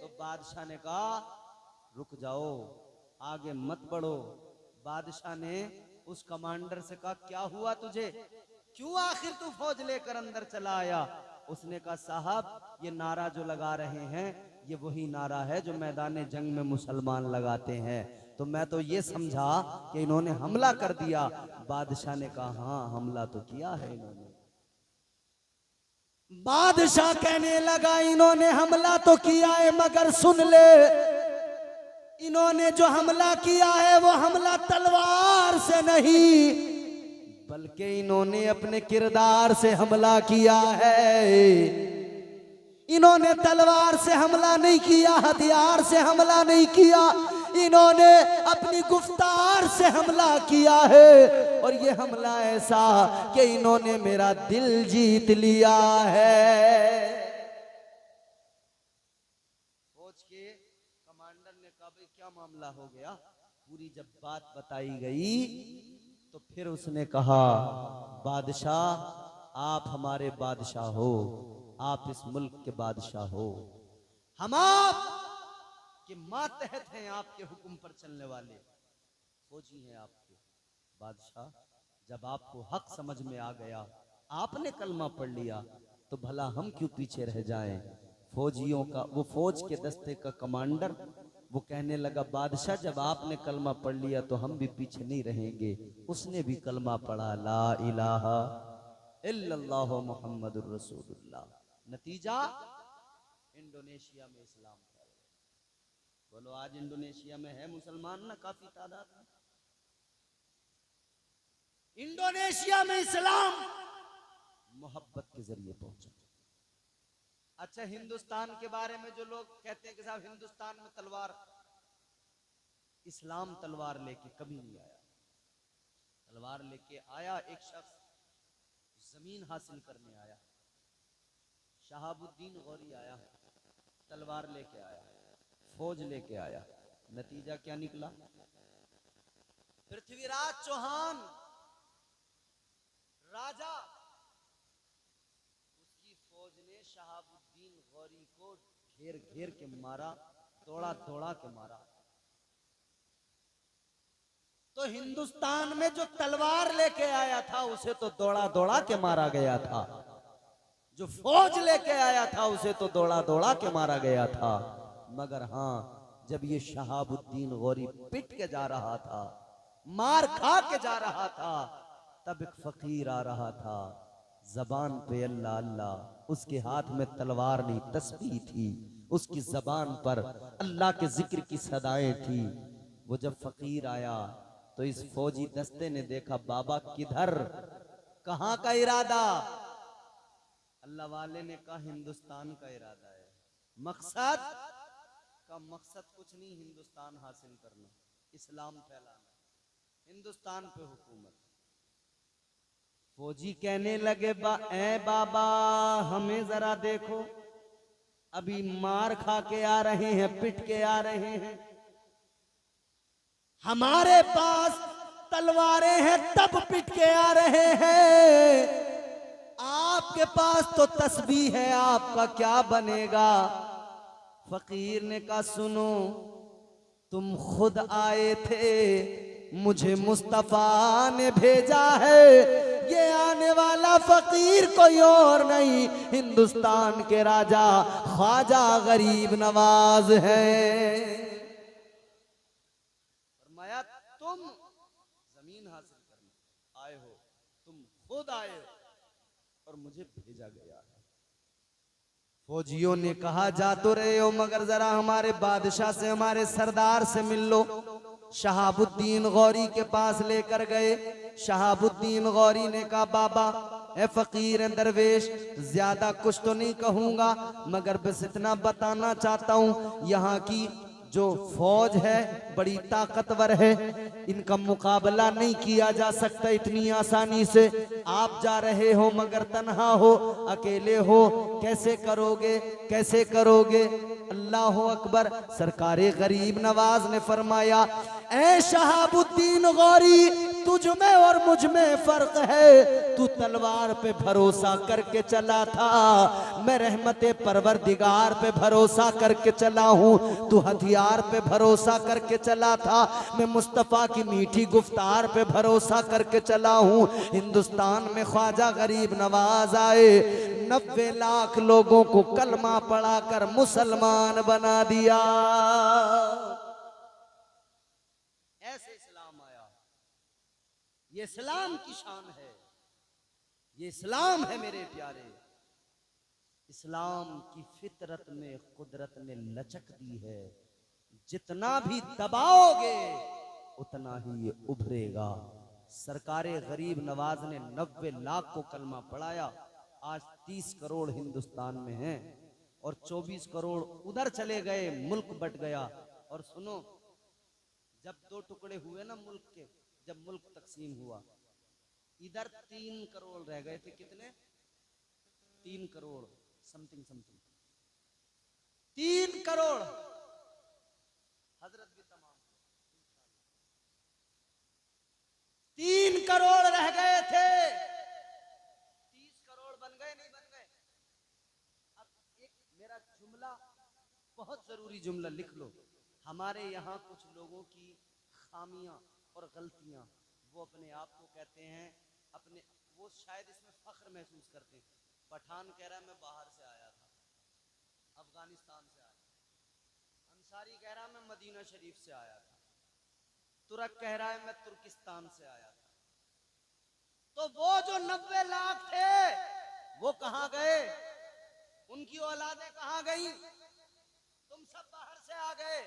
तो बादशाह ने कहा रुक जाओ, आगे मत बढ़ो। बादशाह ने उस कमांडर से कहा क्या हुआ तुझे, क्यों आखिर तू फौज लेकर अंदर चला आया? उसने कहा साहब ये नारा जो लगा रहे हैं ये वही नारा है जो मैदान जंग में मुसलमान लगाते हैं, तो मैं तो ये समझा कि इन्होंने हमला कर दिया। बादशाह ने कहा हाँ हमला तो किया है इन्होंने। बादशाह कहने लगा इन्होंने हमला तो किया है, मगर सुन ले, इन्होंने जो हमला किया है वो हमला तलवार से नहीं बल्कि इन्होंने अपने किरदार से हमला किया है। इन्होंने तलवार से हमला नहीं किया, हथियार से हमला नहीं किया, इन्होंने अपनी गुफ्तार से हमला किया है। और ये हमला ऐसा कि इन्होंने मेरा दिल जीत लिया है। फौज के कमांडर ने कहा भाई क्या मामला हो गया? पूरी जब बात बताई गई तो फिर उसने कहा बादशाह आप हमारे बादशाह हो, आप इस मुल्क के बादशाह हो, हम आप के मातहत हैं, आपके हुक्म पर चलने वाले फौजी हैं आपके। बादशाह जब आपको हक समझ में आ गया, आपने कलमा पढ़ लिया, तो भला हम क्यों पीछे रह जाएं? फौजियों का वो फौज के दस्ते का कमांडर वो कहने लगा बादशाह जब आपने कलमा पढ़ लिया तो हम भी पीछे नहीं रहेंगे। उसने भी कलमा पढ़ा, ला इलाहा इल्लल्लाहु मुहम्मदुर रसूलुल्लाह। नतीजा इंडोनेशिया में इस्लाम फैल गया। बोलो आज इंडोनेशिया में है मुसलमान ना काफी तादाद में। इंडोनेशिया में इस्लाम मोहब्बत के जरिए पहुंचा। अच्छा हिंदुस्तान के बारे में जो लोग कहते हैं कि साहब हिंदुस्तान में तलवार, इस्लाम तलवार लेके कभी नहीं आया। तलवार लेके आया एक शख्स, जमीन हासिल करने आया, शहाबुद्दीन गौरी आया, तलवार लेके आया, फौज लेके आया। नतीजा क्या निकला? पृथ्वीराज चौहान राजा शहाबुद्दीन गौरी को घेर घेर के मारा, दौड़ा दौड़ा के मारा। तो हिंदुस्तान में जो तलवार लेके आया था उसे तो दौड़ा दौड़ा के मारा गया था, जो फौज लेके आया था उसे तो दौड़ा दौड़ा के मारा गया था। मगर हाँ, जब ये शहाबुद्दीन गौरी पिट के जा रहा था, मार खा के जा रहा था, तब एक फकीर आ रहा था, जबान पे अल्लाह अल्लाह, उसके हाथ में तलवार नहीं तस्बीह थी, उसकी जबान पर अल्लाह के जिक्र की सदाएं थी। वो जब फकीर आया तो इस फौजी दस्ते ने देखा, बाबा किधर, कहां का इरादा? अल्लाह वाले ने कहा हिंदुस्तान का इरादा है। मकसद का मकसद कुछ नहीं, हिंदुस्तान हासिल करना, इस्लाम फैलाना, हिंदुस्तान पे हुकूमत। फौजी कहने लगे, ए बाबा हमें जरा देखो, अभी मार खा के आ रहे हैं, पिट के आ रहे हैं, हमारे पास तलवारें हैं तब पिट के आ रहे हैं, आपके पास तो तस्बीह है, आपका क्या बनेगा? फकीर ने कहा, सुनो, तुम खुद आए थे, मुझे मुस्तफा ने भेजा है, ये आने वाला फकीर कोई और नहीं, हिंदुस्तान के राजा ख्वाजा गरीब नवाज है। फरमाया, तुम जमीन हासिल करने आए हो, तुम खुद आए हो और मुझे भेजा गया है। फौजियों ने कहा, जा तो रहे हो मगर जरा हमारे बादशाह से, हमारे सरदार से मिल लो। शहाबुद्दीन गौरी के पास लेकर गए। शहाबुद्दीन गौरी ने कहा, बाबा ए फकीर दरवेश, ज्यादा कुछ तो नहीं कहूंगा, मगर बस इतना बताना चाहता हूं, यहाँ की जो फौज है बड़ी ताकतवर है, इनका मुकाबला नहीं किया जा सकता इतनी आसानी से। आप जा रहे हो मगर तन्हा हो, अकेले हो, कैसे करोगे, कैसे करोगे? अल्लाह अकबर। सरकारे गरीब नवाज ने फरमाया, ए शहाबुद्दीन गौरी, तुझ में और मुझ में फर्क है, तू तलवार पे भरोसा करके चला था, मैं रहमते परवरदिगार पे भरोसा करके चला हूँ, तू हथियार पे भरोसा करके चला था, मैं मुस्तफा की मीठी गुफ्तार पे भरोसा करके चला हूँ। हिंदुस्तान में ख्वाजा गरीब नवाज आए, 90 लाख लोगों को कलमा पढ़ाकर मुसलमान बना दिया। ऐसे इस्लाम आया, ये इस्लाम की शान है, ये इस्लाम है मेरे प्यारे। इस्लाम की फितरत में कुदरत ने लचक दी है, जितना भी दबाओगे उतना ही ये उभरेगा। सरकारे गरीब नवाज ने 90 लाख को कलमा पढ़ाया। आज 30 करोड़ हिंदुस्तान में हैं और 24 करोड़ उधर चले गए, मुल्क बट गया। और सुनो, जब 2 टुकड़े हुए ना मुल्क के, जब मुल्क तकसीम हुआ, इधर 3 करोड़ रह गए थे। कितने? 3 करोड़ समथिंग 3 करोड़। हजरत भी तमाम 3 करोड़ रह गए थे, 30 करोड़ बन गए, नहीं बन गए? अब एक मेरा जुमला, बहुत जरूरी जुमला लिख लो। हमारे यहाँ कुछ लोगों की खामियां और गलतियां, वो अपने आप को कहते हैं, अपने वो शायद इसमें फख्र महसूस करते हैं। पठान कह रहा है मैं बाहर से आया था, अफगानिस्तान से आया, अंसारी कह रहा है मैं मदीना शरीफ से आया था, तुर्क कह रहा है मैं तुर्किस्तान से आया था। तो वो जो 90 लाख थे वो कहां गए? उनकी औलादें कहां गई? तुम सब बाहर से आ गए।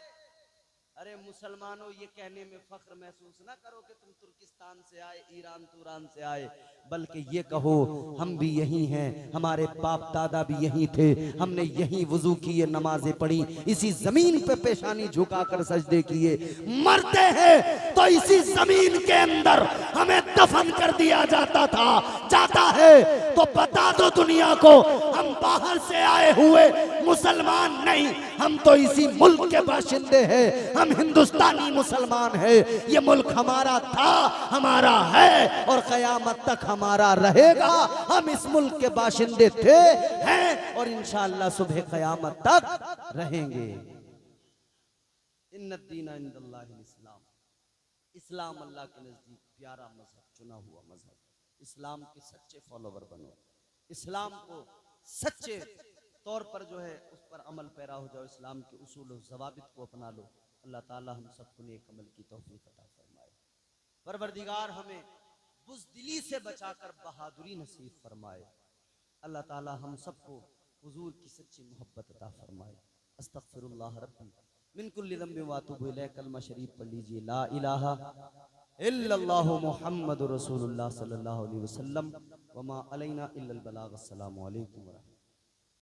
अरे मुसलमानों, ये कहने में फख्र महसूस ना करो कि तुम तुर्किस्तान से आए, ईरान तुरान से आए, बल्कि ये कहो हम भी यही हैं, हमारे बाप दादा भी यही थे, हमने यही वुजू किए, नमाजें पढ़ी, इसी जमीन पे पेशानी झुकाकर सजदे किए, मरते हैं तो इसी जमीन के अंदर हमें दफन कर दिया जाता था। जाता है तो बता दो दुनिया को, हम बाहर से आए हुए मुसलमान नहीं, हम तो इसी मुल्क के बाशिंदे हैं, हम हिंदुस्तानी मुसलमान हैं। ये मुल्क हमारा था, हमारा है और क़यामत तक हमारा रहेगा। हम इस मुल्क के बाशिंदे थे, हैं और इंशाअल्लाह सुबह क़यामत तक रहेंगे। इन्नद्दीना इंदल्लाहिल इस्लाम, इस्लाम अल्लाह के नज़दीक प्यारा मजहब, चुना हुआ मजहब। इस्लाम के सच्चे फॉलोवर बनो, इस्लाम को सच्चे तौर पर जो है उस पर अमल पैरा हो जाओ, इस्लाम के उसूल और ज़वाबित को अपना लो। अल्लाह ताला हम सबको नेक अमल की तौफीक अता फरमाए। परवरदिगार हमें बुज़दिली से बचाकर बहादुरी नसीब फरमाए। अल्लाह ताला हम सबको हुजूर की सच्ची मोहब्बत अता फरमाए। अस्तगफिरुल्लाह रब्बी मिन कुल्लि ज़ंबिन व अतूबु इलैह। कलमा शरीफ पढ़ लीजिए, ला इलाहा इल्लल्लाहु मुहम्मदुर रसूलुल्लाह सल्लल्लाहु अलैहि वसल्लम व मा अलैना इल्लल बलाग। अस्सलामु अलैकुम व रहमतुल्लाह।